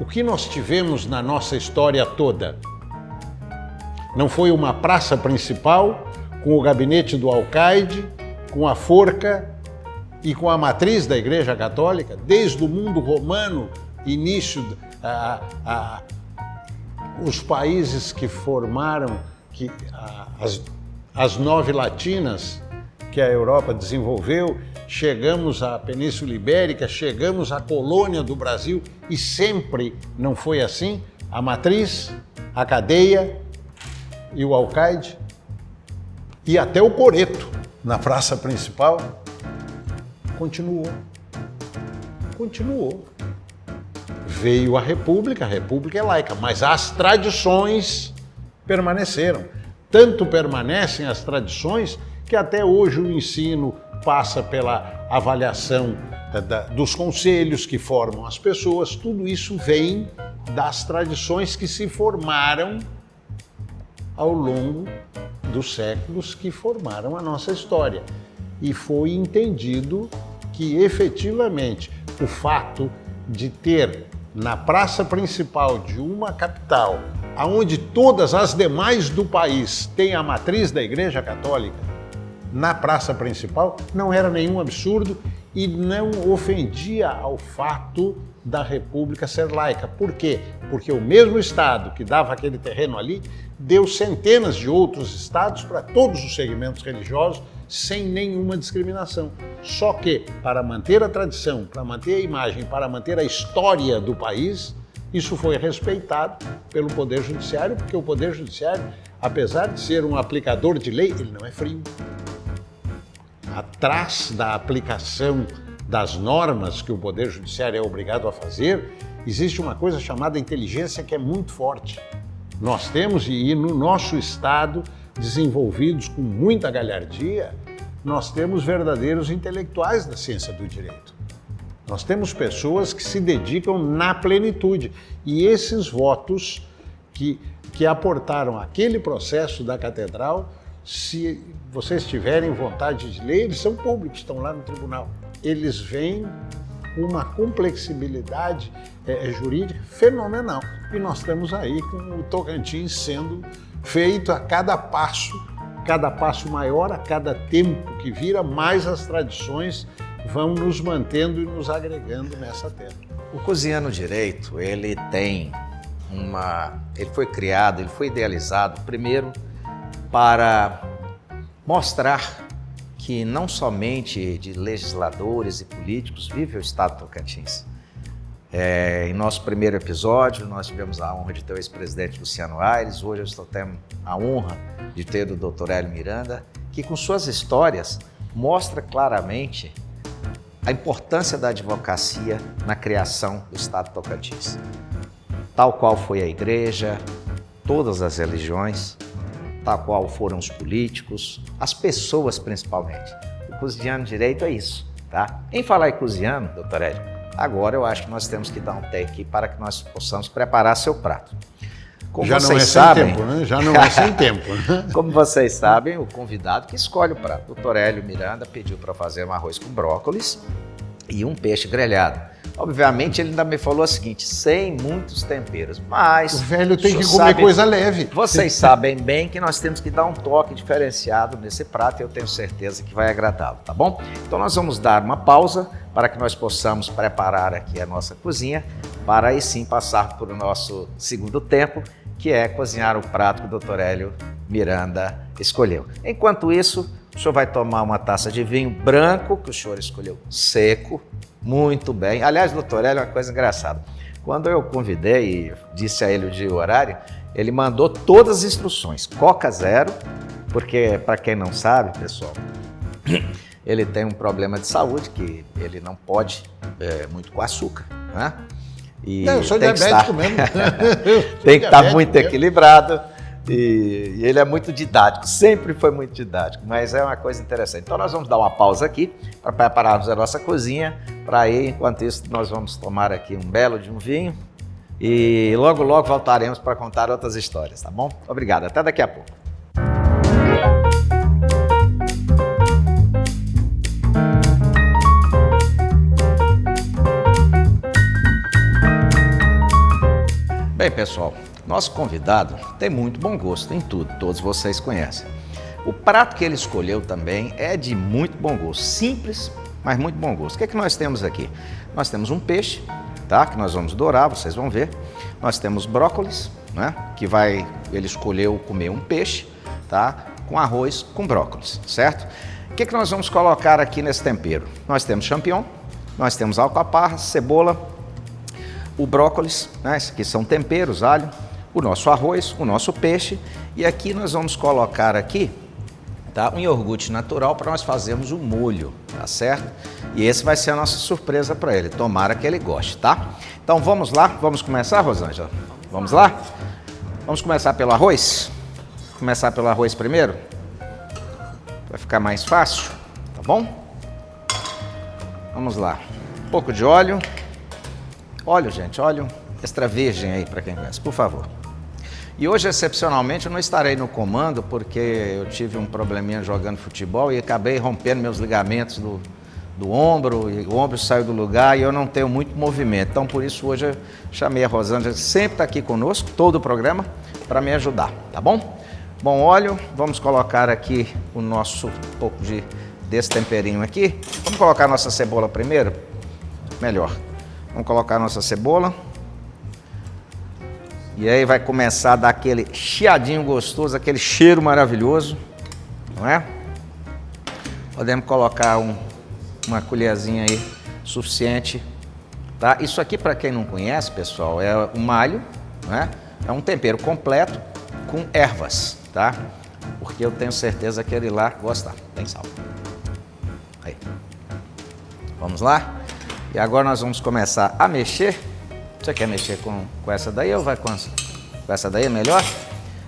O que nós tivemos na nossa história toda? Não foi uma praça principal, com o gabinete do alcaide, com a forca e com a matriz da Igreja Católica? Desde o mundo romano, início, os países que formaram as 9 latinas que a Europa desenvolveu, chegamos à Península Ibérica, chegamos à colônia do Brasil, e sempre não foi assim? A matriz, a cadeia e o alcaide, e até o coreto na praça principal, continuou. Veio a República é laica, mas as tradições permaneceram. Tanto permanecem as tradições que até hoje o ensino passa pela avaliação dos conselhos que formam as pessoas. Tudo isso vem das tradições que se formaram ao longo dos séculos, que formaram a nossa história. E foi entendido que, efetivamente, o fato de ter na praça principal de uma capital, onde todas as demais do país têm a matriz da Igreja Católica, na praça principal, não era nenhum absurdo e não ofendia ao fato da República ser laica. Por quê? Porque o mesmo Estado que dava aquele terreno ali, deu centenas de outros estados para todos os segmentos religiosos, sem nenhuma discriminação. Só que, para manter a tradição, para manter a imagem, para manter a história do país, isso foi respeitado pelo Poder Judiciário, porque o Poder Judiciário, apesar de ser um aplicador de lei, ele não é frio. Atrás da aplicação das normas que o Poder Judiciário é obrigado a fazer, existe uma coisa chamada inteligência que é muito forte. Nós temos, e no nosso Estado, desenvolvidos com muita galhardia, nós temos verdadeiros intelectuais da ciência do direito. Nós temos pessoas que se dedicam na plenitude. E esses votos que aportaram aquele processo da catedral, se vocês tiverem vontade de ler, eles são públicos, estão lá no tribunal. Eles vêm com uma complexibilidade jurídica fenomenal. E nós estamos aí com o Tocantins sendo feito a cada passo maior, a cada tempo que vira, mais as tradições vão nos mantendo e nos agregando nessa terra. O Cozinhando Direito, ele foi criado, ele foi idealizado primeiro para mostrar que não somente de legisladores e políticos vive o Estado do Tocantins. Em nosso primeiro episódio, nós tivemos a honra de ter o ex-presidente Luciano Aires, hoje eu estou tendo a honra de ter o Dr. Hélio Miranda, que com suas histórias mostra claramente a importância da advocacia na criação do Estado do Tocantins. Tal qual foi a igreja, todas as religiões, tal qual foram os políticos, as pessoas principalmente. O Cozinhando Direito é isso, tá? Em falar em cozinhando, doutor Hélio, agora eu acho que nós temos que dar um take para que nós possamos preparar seu prato. Como já vocês não é sabem, sem tempo, né? Já não é sem tempo. Né? Como vocês sabem, o convidado que escolhe o prato, doutor Hélio Miranda, pediu para fazer um arroz com brócolis e um peixe grelhado. Obviamente, ele ainda me falou o seguinte, sem muitos temperos, mas... O velho tem que comer coisa leve. Vocês sabem bem que nós temos que dar um toque diferenciado nesse prato e eu tenho certeza que vai agradá-lo, tá bom? Então nós vamos dar uma pausa para que nós possamos preparar aqui a nossa cozinha, para aí sim passar para o nosso segundo tempo, que é cozinhar o prato que o Dr. Hélio Miranda escolheu. Enquanto isso, o senhor vai tomar uma taça de vinho branco, que o senhor escolheu seco, muito bem. Aliás, doutor Hélio, uma coisa engraçada. Quando eu convidei e disse a ele o dia e o horário, ele mandou todas as instruções. Coca zero, porque, para quem não sabe, pessoal, ele tem um problema de saúde, que ele não pode muito com açúcar, né? E não, eu sou diabético mesmo. Tem que estar muito equilibrado. E ele é muito didático, sempre foi muito didático, mas é uma coisa interessante. Então nós vamos dar uma pausa aqui para prepararmos a nossa cozinha, para aí, enquanto isso, nós vamos tomar aqui um belo de um vinho e logo, logo voltaremos para contar outras histórias, tá bom? Obrigado, até daqui a pouco. Bem, pessoal, nosso convidado tem muito bom gosto em tudo, todos vocês conhecem. O prato que ele escolheu também é de muito bom gosto, simples, mas muito bom gosto. O que é que nós temos aqui? Nós temos um peixe, tá? Que nós vamos dourar, vocês vão ver. Nós temos brócolis, né? Ele escolheu comer um peixe, tá? Com arroz com brócolis, certo? O que é que nós vamos colocar aqui nesse tempero? Nós temos champignon, nós temos alcaparra, cebola, o brócolis, né? Esses aqui são temperos, alho, o nosso arroz, o nosso peixe, e aqui nós vamos colocar aqui, tá, um iogurte natural para nós fazermos o molho, tá certo? E esse vai ser a nossa surpresa para ele, tomara que ele goste, tá? Então vamos lá, vamos começar, Rosângela? Vamos lá? Vamos começar pelo arroz? Começar pelo arroz primeiro? Vai ficar mais fácil, tá bom? Vamos lá, um pouco de óleo. Óleo, gente, óleo extra virgem aí para quem conhece, por favor. E hoje, excepcionalmente, eu não estarei no comando porque eu tive um probleminha jogando futebol e acabei rompendo meus ligamentos do ombro, e o ombro saiu do lugar e eu não tenho muito movimento. Então, por isso, hoje eu chamei a Rosângela, que sempre está aqui conosco, todo o programa, para me ajudar, tá bom? Bom óleo, vamos colocar aqui o nosso pouco desse temperinho aqui. Vamos colocar a nossa cebola primeiro? Melhor. Vamos colocar a nossa cebola. E aí vai começar a dar aquele chiadinho gostoso, aquele cheiro maravilhoso, não é? Podemos colocar uma colherzinha aí, suficiente, tá? Isso aqui, para quem não conhece, pessoal, é um alho, né? É um tempero completo com ervas, tá? Porque eu tenho certeza que ele lá gosta. Tem sal. Aí. Vamos lá? E agora nós vamos começar a mexer. Você quer mexer com essa daí ou vai com essa daí? É melhor?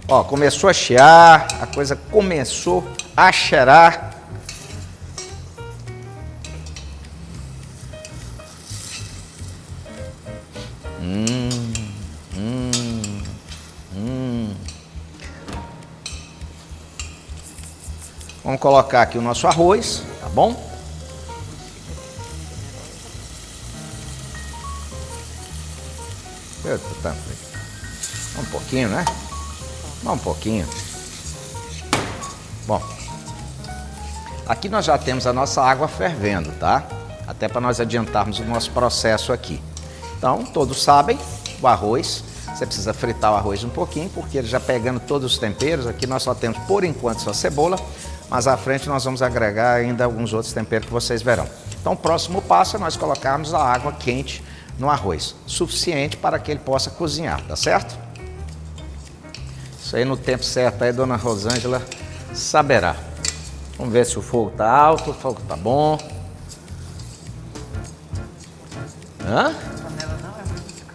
Ó, começou a chiar, a coisa começou a cheirar. Vamos colocar aqui o nosso arroz, tá bom? Um pouquinho, né? Um pouquinho. Bom, aqui nós já temos a nossa água fervendo, tá? Até para nós adiantarmos o nosso processo aqui. Então, todos sabem, o arroz, você precisa fritar o arroz um pouquinho, porque ele já pegando todos os temperos, aqui nós só temos por enquanto só cebola, mas à frente nós vamos agregar ainda alguns outros temperos que vocês verão. Então, o próximo passo é nós colocarmos a água quente no arroz, suficiente para que ele possa cozinhar, tá certo? Isso aí no tempo certo aí, dona Rosângela saberá. Vamos ver se o fogo tá alto, o fogo tá bom. Hã?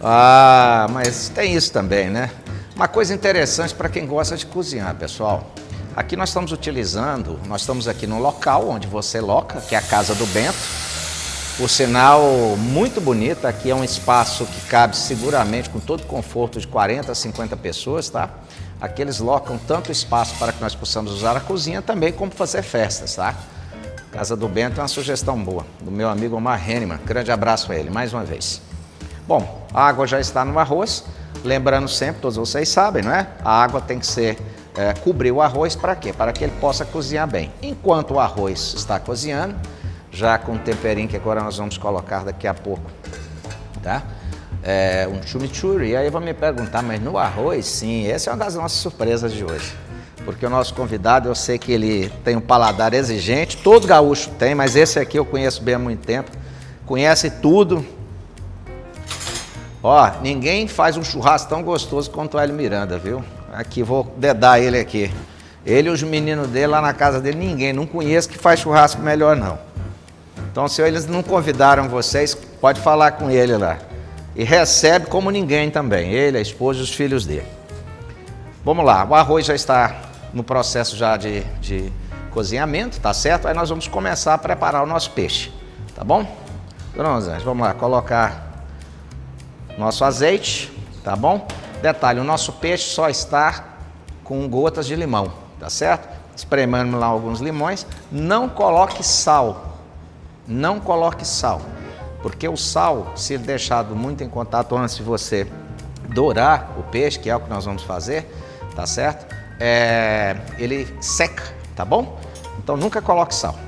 Ah, mas tem isso também, né? Uma coisa interessante para quem gosta de cozinhar, pessoal. Aqui nós estamos aqui no local onde você loca, que é a Casa do Bento. Por sinal, muito bonita. Aqui é um espaço que cabe seguramente, com todo o conforto, de 40 a 50 pessoas, tá? Aqui eles locam tanto espaço para que nós possamos usar a cozinha, também como fazer festas, tá? Casa do Bento é uma sugestão boa, do meu amigo Omar Henneman. Grande abraço a ele, mais uma vez. Bom, a água já está no arroz. Lembrando sempre, todos vocês sabem, não é? A água tem que ser... cobrir o arroz para quê? Para que ele possa cozinhar bem. Enquanto o arroz está cozinhando, já com o temperinho que agora nós vamos colocar daqui a pouco, tá? Um chimichurri. E aí vão me perguntar, mas no arroz? Sim, essa é uma das nossas surpresas de hoje. Porque o nosso convidado, eu sei que ele tem um paladar exigente, todo gaúcho tem, mas esse aqui eu conheço bem há muito tempo, conhece tudo. Ó, ninguém faz um churrasco tão gostoso quanto o Hélio Miranda, viu? Aqui, vou dedar ele aqui. Ele e os meninos dele lá na casa dele, ninguém, não conheço que faz churrasco melhor não. Então, se eles não convidaram vocês, pode falar com ele lá. E recebe como ninguém também, ele, a esposa e os filhos dele. Vamos lá, o arroz já está no processo já de cozinhamento, tá certo? Aí nós vamos começar a preparar o nosso peixe, tá bom? Dona Rosângela, vamos lá, colocar nosso azeite, tá bom? Detalhe, o nosso peixe só está com gotas de limão, tá certo? Esprememos lá alguns limões. Não coloque sal, não coloque sal, porque o sal, se deixado muito em contato antes de você dourar o peixe, que é o que nós vamos fazer, tá certo? Ele seca, tá bom? Então nunca coloque sal.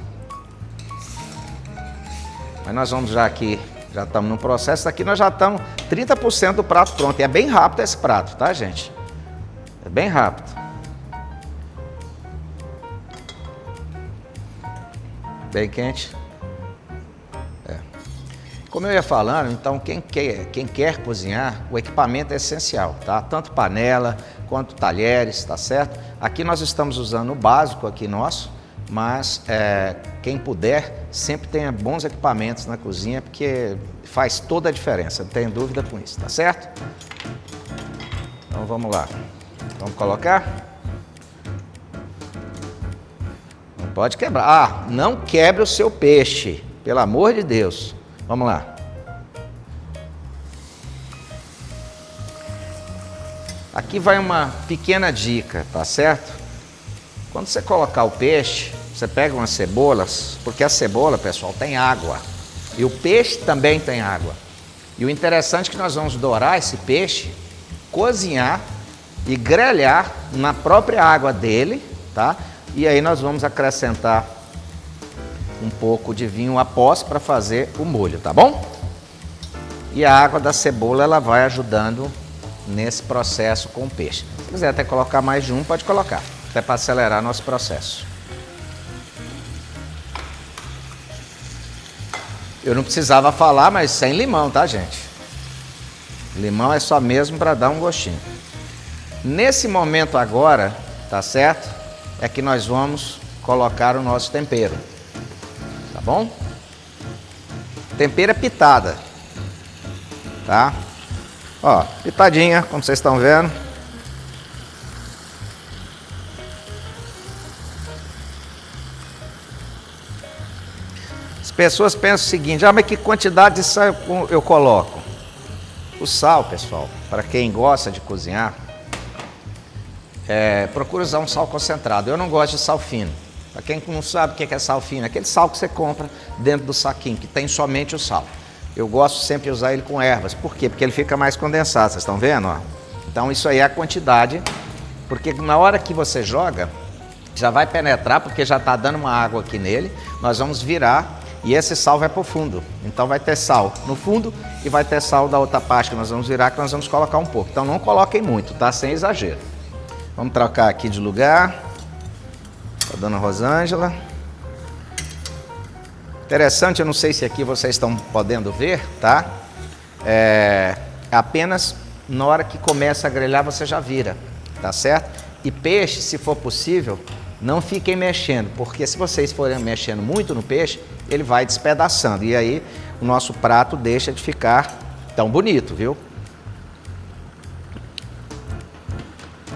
Mas nós vamos já aqui, já estamos no processo, aqui nós já estamos 30% do prato pronto. E é bem rápido esse prato, tá, gente? É bem rápido. Bem quente. Como eu ia falando, então quem quer cozinhar, o equipamento é essencial, tá? Tanto panela quanto talheres, tá certo? Aqui nós estamos usando o básico aqui nosso, mas quem puder, sempre tenha bons equipamentos na cozinha, porque faz toda a diferença, não tem dúvida com isso, tá certo? Então vamos lá, vamos colocar. Não pode quebrar. Ah, não quebre o seu peixe, pelo amor de Deus. Vamos lá. Aqui vai uma pequena dica, tá certo? Quando você colocar o peixe, você pega umas cebolas, porque a cebola, pessoal, tem água. E o peixe também tem água. E o interessante é que nós vamos dourar esse peixe, cozinhar e grelhar na própria água dele, tá? E aí nós vamos acrescentar um pouco de vinho após para fazer o molho, tá bom? E a água da cebola, ela vai ajudando nesse processo com o peixe. Se quiser até colocar mais de um, pode colocar, até para acelerar nosso processo. Eu não precisava falar, mas sem limão, tá, gente? Limão é só mesmo para dar um gostinho. Nesse momento agora, tá certo? É que nós vamos colocar o nosso tempero. Tá bom? Tempero é pitada, tá? Ó, pitadinha, como vocês estão vendo. As pessoas pensam o seguinte, mas que quantidade de sal eu coloco? O sal, pessoal, para quem gosta de cozinhar, procura usar um sal concentrado. Eu não gosto de sal fino. Para quem não sabe o que é sal fino, é aquele sal que você compra dentro do saquinho, que tem somente o sal. Eu gosto sempre de usar ele com ervas. Por quê? Porque ele fica mais condensado, vocês estão vendo? Ó? Então isso aí é a quantidade, porque na hora que você joga, já vai penetrar, porque já está dando uma água aqui nele, nós vamos virar e esse sal vai para o fundo. Então vai ter sal no fundo e vai ter sal da outra parte que nós vamos virar, que nós vamos colocar um pouco. Então não coloquem muito, tá? Sem exagero. Vamos trocar aqui de lugar. A dona Rosângela. Interessante, eu não sei se aqui vocês estão podendo ver, tá? Apenas na hora que começa a grelhar você já vira, tá certo? E peixe, se for possível, não fiquem mexendo, porque se vocês forem mexendo muito no peixe, ele vai despedaçando e aí o nosso prato deixa de ficar tão bonito, viu?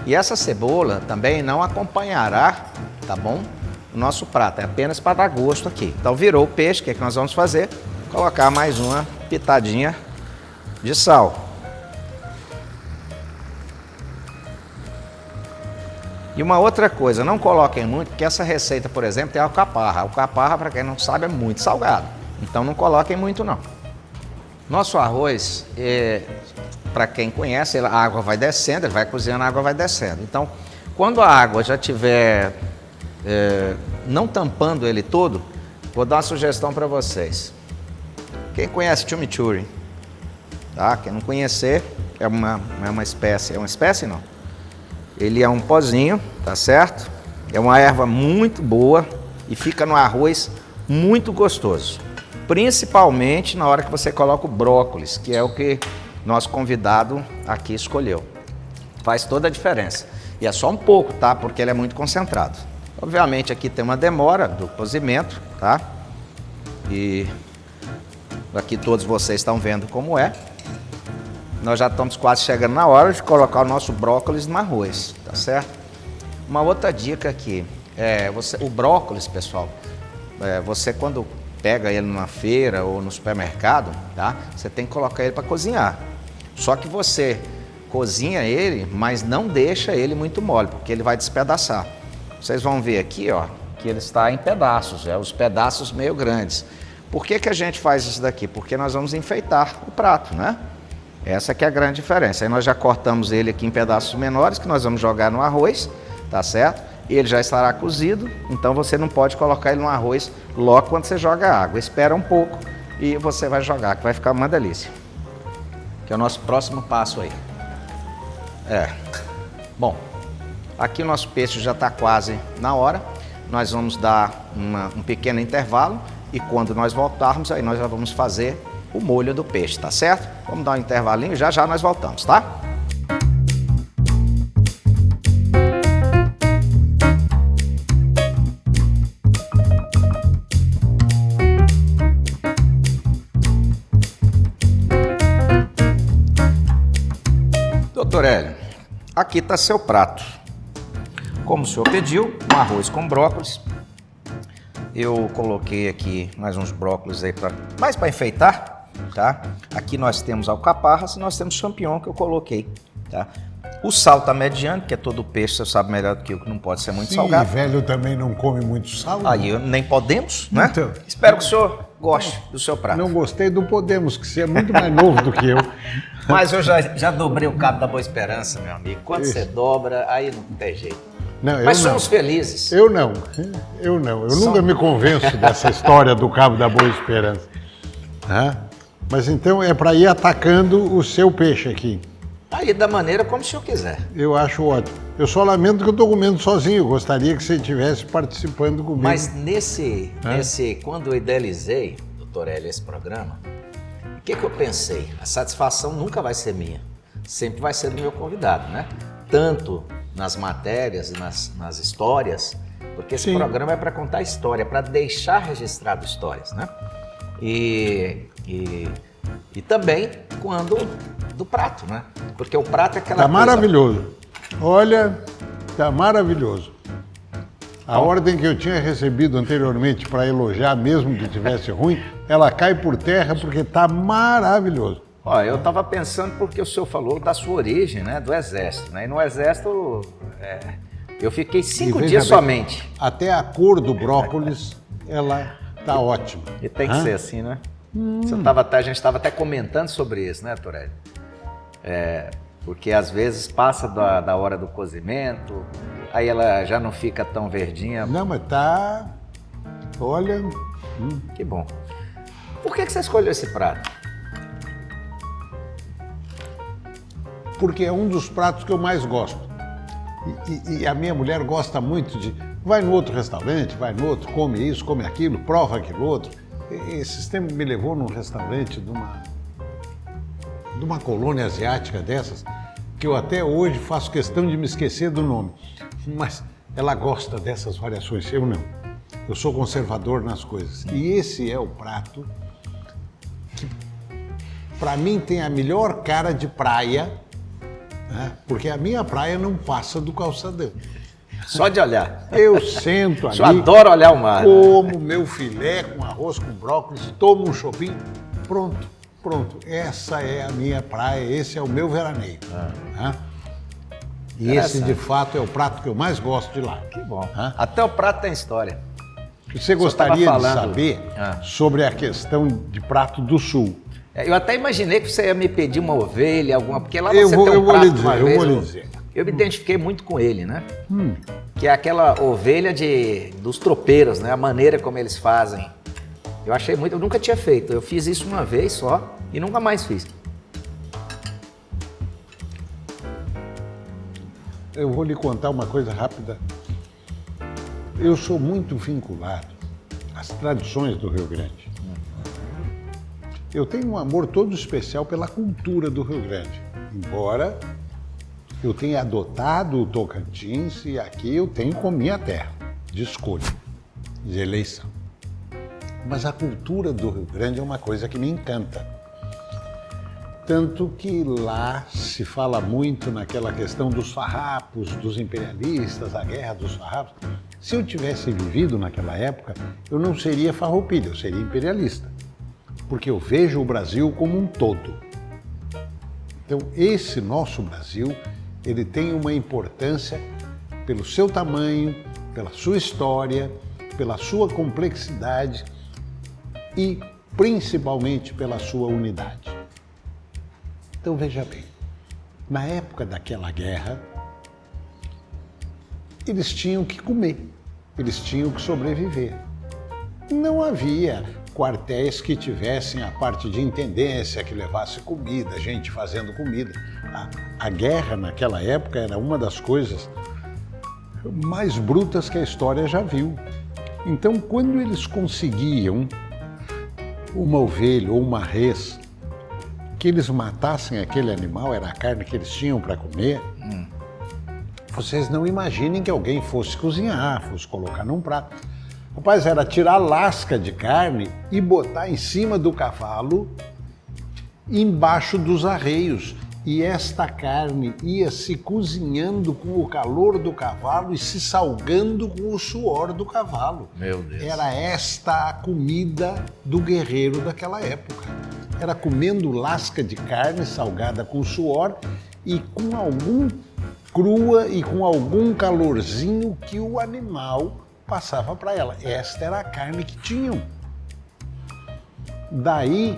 E essa cebola também não acompanhará, tá bom? O nosso prato é apenas para dar gosto aqui. Então virou o peixe, o que é que nós vamos fazer? Colocar mais uma pitadinha de sal. E uma outra coisa, não coloquem muito, porque essa receita, por exemplo, tem alcaparra. A alcaparra, para quem não sabe, é muito salgado. Então não coloquem muito não. Nosso arroz, para quem conhece, a água vai descendo, ele vai cozinhando, a água vai descendo. Então, quando a água já estiver não tampando ele todo, vou dar uma sugestão para vocês. Quem conhece chimichurri, tá? Quem não conhecer, é uma espécie não. Ele é um pozinho, tá certo? É uma erva muito boa e fica no arroz muito gostoso. Principalmente na hora que você coloca o brócolis, que é o que nosso convidado aqui escolheu. Faz toda a diferença. E é só um pouco, tá? Porque ele é muito concentrado. Obviamente aqui tem uma demora do cozimento, tá? E aqui todos vocês estão vendo como é. Nós já estamos quase chegando na hora de colocar o nosso brócolis no arroz, tá certo? Uma outra dica aqui, o brócolis, pessoal, você quando pega ele numa feira ou no supermercado, tá? Você tem que colocar ele para cozinhar. Só que você cozinha ele, mas não deixa ele muito mole, porque ele vai despedaçar. Vocês vão ver aqui, ó, que ele está em pedaços, os pedaços meio grandes. Por que a gente faz isso daqui? Porque nós vamos enfeitar o prato, né? Essa que é a grande diferença. Aí nós já cortamos ele aqui em pedaços menores, que nós vamos jogar no arroz, tá certo? Ele já estará cozido, então você não pode colocar ele no arroz logo quando você joga a água. Espera um pouco e você vai jogar, que vai ficar uma delícia. Que é o nosso próximo passo aí. Bom, aqui o nosso peixe já está quase na hora. Nós vamos dar um pequeno intervalo e quando nós voltarmos, aí nós já vamos fazer o molho do peixe, tá certo? Vamos dar um intervalinho, já já nós voltamos, tá? Doutor Hélio, aqui está seu prato. Como o senhor pediu, um arroz com brócolis. Eu coloquei aqui mais uns brócolis aí mais para enfeitar. Tá? Aqui nós temos alcaparras e nós temos champignon que eu coloquei, tá? O sal está mediano, que é todo peixe, você sabe melhor do que eu, que não pode ser muito salgado. E velho também não come muito sal. Aí nem podemos, né? Então, espero que o senhor goste do seu prato. Não gostei do podemos, que você é muito mais novo do que eu. Mas eu já dobrei o cabo da Boa Esperança, meu amigo. Quando você dobra, aí não tem jeito. Não, mas somos felizes. Eu nunca me convenço dessa história do cabo da Boa Esperança. Mas então é para ir atacando o seu peixe aqui. Aí da maneira como o senhor quiser. Eu acho ótimo. Eu só lamento que eu estou comendo sozinho. Eu gostaria que você estivesse participando comigo. Mas quando eu idealizei, doutor Hélio, esse programa, o que eu pensei? A satisfação nunca vai ser minha. Sempre vai ser do meu convidado, né? Tanto nas matérias e nas histórias, porque esse programa é para contar história, para deixar registrado histórias, né? E E também quando do prato, né? Porque o prato é aquela Tá coisa... maravilhoso. Olha, tá maravilhoso. A ordem que eu tinha recebido anteriormente para elogiar, mesmo que tivesse ruim, ela cai por terra porque tá maravilhoso. Ó, eu estava pensando porque o senhor falou da sua origem, né? Do Exército, né? E no Exército, eu fiquei 5 dias bem, somente. Até a cor do brócolis, ela tá ótima. E tem que ser assim, né? A gente estava até comentando sobre isso, né, Torelli? Porque às vezes passa da hora do cozimento, aí ela já não fica tão verdinha. Não, mas tá... Olha... Que bom. Por que você escolheu esse prato? Porque é um dos pratos que eu mais gosto. E a minha mulher gosta muito de... Vai no outro restaurante, vai no outro, come isso, come aquilo, prova aquilo outro. Esses tempos me levou num restaurante de uma colônia asiática dessas, que eu até hoje faço questão de me esquecer do nome. Mas ela gosta dessas variações, eu não. Eu sou conservador nas coisas. E esse é o prato que, para mim, tem a melhor cara de praia, né? Porque a minha praia não passa do calçadão. Só de olhar. Eu sento ali, Eu adoro olhar o mar. como meu filé com arroz com brócolis, tomo um chopinho, pronto. Essa é a minha praia, esse é o meu veraneio. Né? E esse, de fato, é o prato que eu mais gosto de lá. Que bom. Até o prato tem história. Você gostaria de saber sobre a questão de prato do Sul? Eu até imaginei que você ia me pedir uma ovelha, porque lá você Eu tem um vou prato lhe dizer, uma eu vez, vou lhe dizer. Eu me identifiquei muito com ele, né? Que é aquela ovelha dos tropeiros, né? A maneira como eles fazem. Eu achei muito, eu nunca tinha feito. Eu fiz isso uma vez só e nunca mais fiz. Eu vou lhe contar uma coisa rápida. Eu sou muito vinculado às tradições do Rio Grande. Eu tenho um amor todo especial pela cultura do Rio Grande. Embora eu tenha adotado o Tocantins e aqui eu tenho como minha terra, de escolha, de eleição. Mas a cultura do Rio Grande é uma coisa que me encanta. Tanto que lá se fala muito naquela questão dos farrapos, dos imperialistas, a guerra dos farrapos. Se eu tivesse vivido naquela época, eu não seria farroupilha, eu seria imperialista. Porque eu vejo o Brasil como um todo. Então, esse nosso Brasil, ele tem uma importância pelo seu tamanho, pela sua história, pela sua complexidade e principalmente pela sua unidade. Então, veja bem, na época daquela guerra, eles tinham que comer, eles tinham que sobreviver. Não havia quartéis que tivessem a parte de intendência, que levasse comida, gente fazendo comida. A guerra naquela época era uma das coisas mais brutas que a história já viu. Então, quando eles conseguiam uma ovelha ou uma res, que eles matassem aquele animal, era a carne que eles tinham para comer, vocês não imaginem que alguém fosse cozinhar, fosse colocar num prato. Rapaz, era tirar a lasca de carne e botar em cima do cavalo, embaixo dos arreios. E esta carne ia se cozinhando com o calor do cavalo e se salgando com o suor do cavalo. Meu Deus. Era esta a comida do guerreiro daquela época. Era comendo lasca de carne salgada com suor e com algum crua e com algum calorzinho que o animal passava para ela. Esta era a carne que tinham. Daí,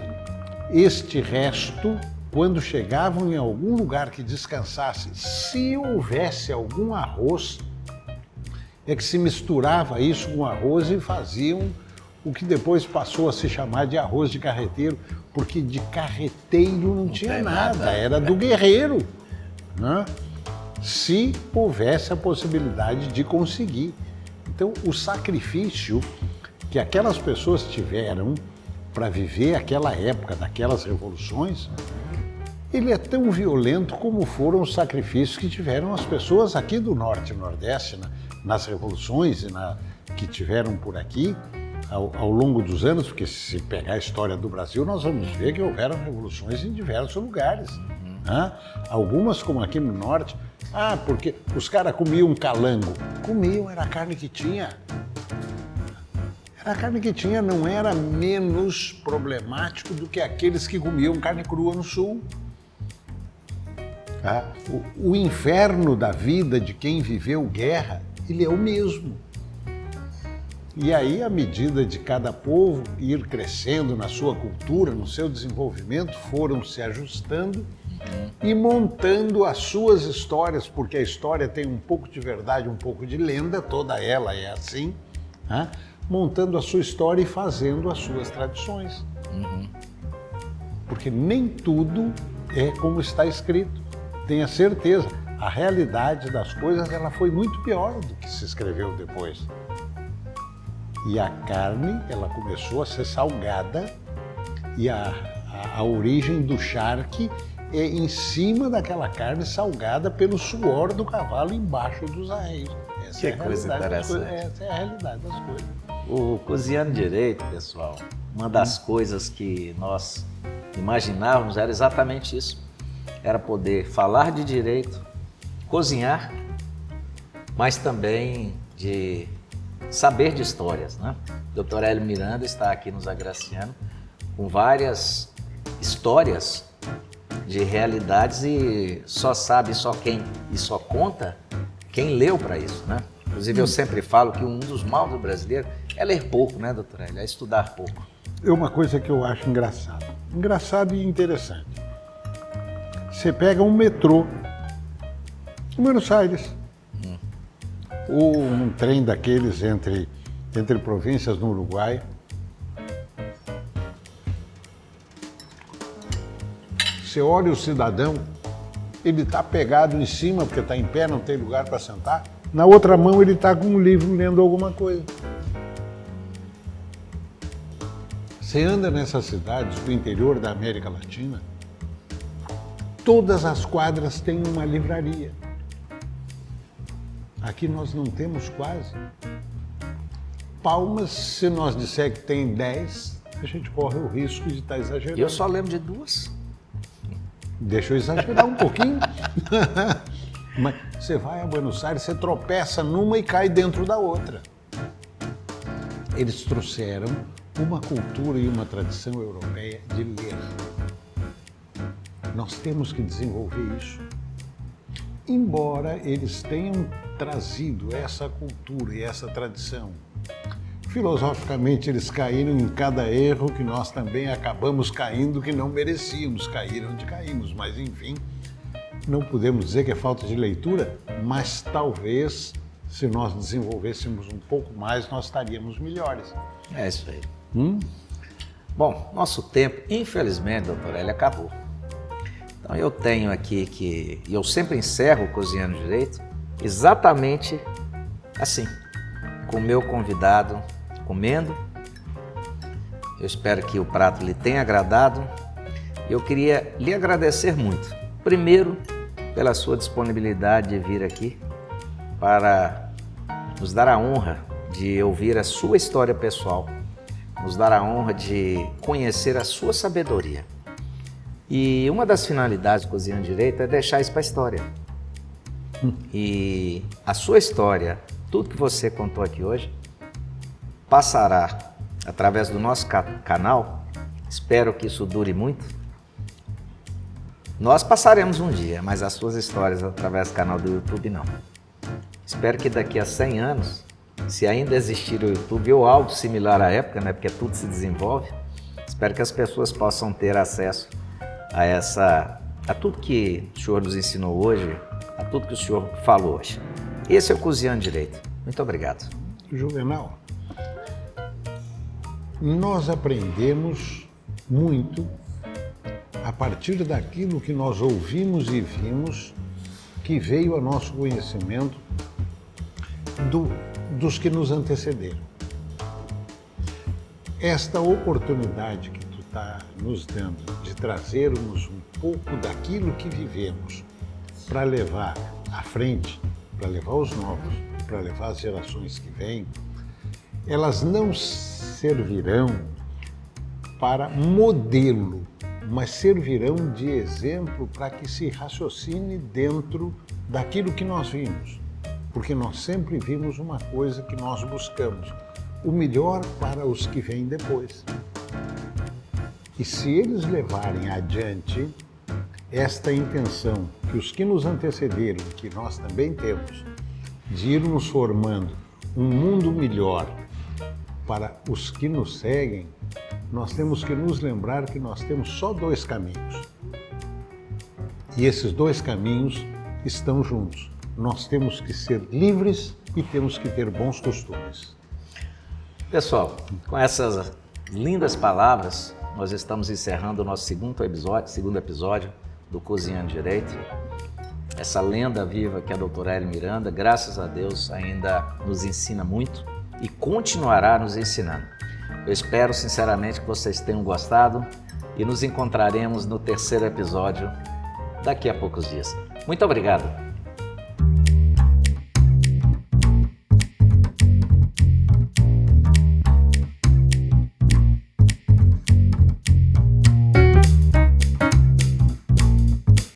este resto, quando chegavam em algum lugar que descansasse, se houvesse algum arroz, é que se misturava isso com arroz e faziam o que depois passou a se chamar de arroz de carreteiro, porque de carreteiro não tinha nada, era do guerreiro, né? Se houvesse a possibilidade de conseguir. Então, o sacrifício que aquelas pessoas tiveram para viver aquela época daquelas revoluções, ele é tão violento como foram os sacrifícios que tiveram as pessoas aqui do Norte e Nordeste, nas revoluções que tiveram por aqui, ao longo dos anos, porque se pegar a história do Brasil, nós vamos ver que houveram revoluções em diversos lugares. Algumas, como aqui no norte, porque os caras comiam calango. Comiam, era a carne que tinha. Era a carne que tinha, não era menos problemático do que aqueles que comiam carne crua no sul. O inferno da vida de quem viveu guerra, ele é o mesmo. E aí, à medida de cada povo ir crescendo na sua cultura, no seu desenvolvimento, foram se ajustando e montando as suas histórias, porque a história tem um pouco de verdade, um pouco de lenda, toda ela é assim, montando a sua história e fazendo as suas tradições. Porque nem tudo é como está escrito, tenha certeza. A realidade das coisas ela foi muito pior do que se escreveu depois. E a carne, ela começou a ser salgada e a origem do charque é em cima daquela carne salgada pelo suor do cavalo embaixo dos arreios. Essa é a coisa interessante. Essa é a realidade das coisas. O Cozinhando Direito, pessoal, uma das coisas que nós imaginávamos era exatamente isso. Era poder falar de direito, cozinhar, mas também de saber de histórias, né? O Dr. Hélio Miranda está aqui nos agraciando com várias histórias de realidades e só sabe e só conta quem leu para isso, né? Inclusive eu sempre falo que um dos males do brasileiro é ler pouco, né, Dr. Hélio? É estudar pouco. É uma coisa que eu acho engraçado e interessante. Você pega um metrô em Buenos Aires, ou um trem daqueles entre províncias no Uruguai. Você olha o cidadão, ele está pegado em cima porque está em pé, não tem lugar para sentar. Na outra mão ele está com um livro lendo alguma coisa. Você anda nessas cidades do interior da América Latina, todas as quadras têm uma livraria. Aqui nós não temos quase. Palmas, se nós disser que tem 10, a gente corre o risco de estar exagerando. Eu só lembro de 2. Deixa eu exagerar um pouquinho. Mas você vai a Buenos Aires, você tropeça numa e cai dentro da outra. Eles trouxeram uma cultura e uma tradição europeia de ler. Nós temos que desenvolver isso. Embora eles tenham trazido essa cultura e essa tradição, filosoficamente eles caíram em cada erro que nós também acabamos caindo que não merecíamos, caíram onde caímos, mas enfim, não podemos dizer que é falta de leitura, mas talvez se nós desenvolvêssemos um pouco mais, nós estaríamos melhores. É isso aí. Bom, nosso tempo, infelizmente, doutor Hélio, acabou. Então eu tenho aqui e eu sempre encerro o Cozinhando Direito exatamente assim, com o meu convidado comendo. Eu espero que o prato lhe tenha agradado. Eu queria lhe agradecer muito. Primeiro, pela sua disponibilidade de vir aqui para nos dar a honra de ouvir a sua história pessoal, nos dar a honra de conhecer a sua sabedoria. E uma das finalidades do Cozinhando Direito é deixar isso para a história. E a sua história, tudo que você contou aqui hoje, passará através do nosso canal. Espero que isso dure muito. Nós passaremos um dia, mas as suas histórias através do canal do YouTube não. Espero que daqui a 100 anos, se ainda existir o YouTube ou algo similar à época, né, porque tudo se desenvolve, espero que as pessoas possam ter acesso a tudo que o senhor nos ensinou hoje, a tudo que o senhor falou hoje. Esse é o Cozinhando Direito. Muito obrigado. Juvenal, nós aprendemos muito a partir daquilo que nós ouvimos e vimos, que veio a nosso conhecimento dos que nos antecederam. Esta oportunidade que tu está nos dando de trazermos um pouco daquilo que vivemos para levar à frente, para levar os novos, para levar as gerações que vêm, elas não servirão para modelo, mas servirão de exemplo para que se raciocine dentro daquilo que nós vimos. Porque nós sempre vimos uma coisa que nós buscamos, o melhor para os que vêm depois. E se eles levarem adiante esta intenção que os que nos antecederam, que nós também temos, de ir nos formando um mundo melhor para os que nos seguem, nós temos que nos lembrar que nós temos só 2 caminhos. E esses 2 caminhos estão juntos. Nós temos que ser livres e temos que ter bons costumes. Pessoal, com essas lindas palavras, nós estamos encerrando o nosso segundo episódio do Cozinhando Direito. Essa lenda viva que é a doutora Hélio Miranda, graças a Deus, ainda nos ensina muito e continuará nos ensinando. Eu espero sinceramente que vocês tenham gostado e nos encontraremos no 3º episódio daqui a poucos dias. Muito obrigado!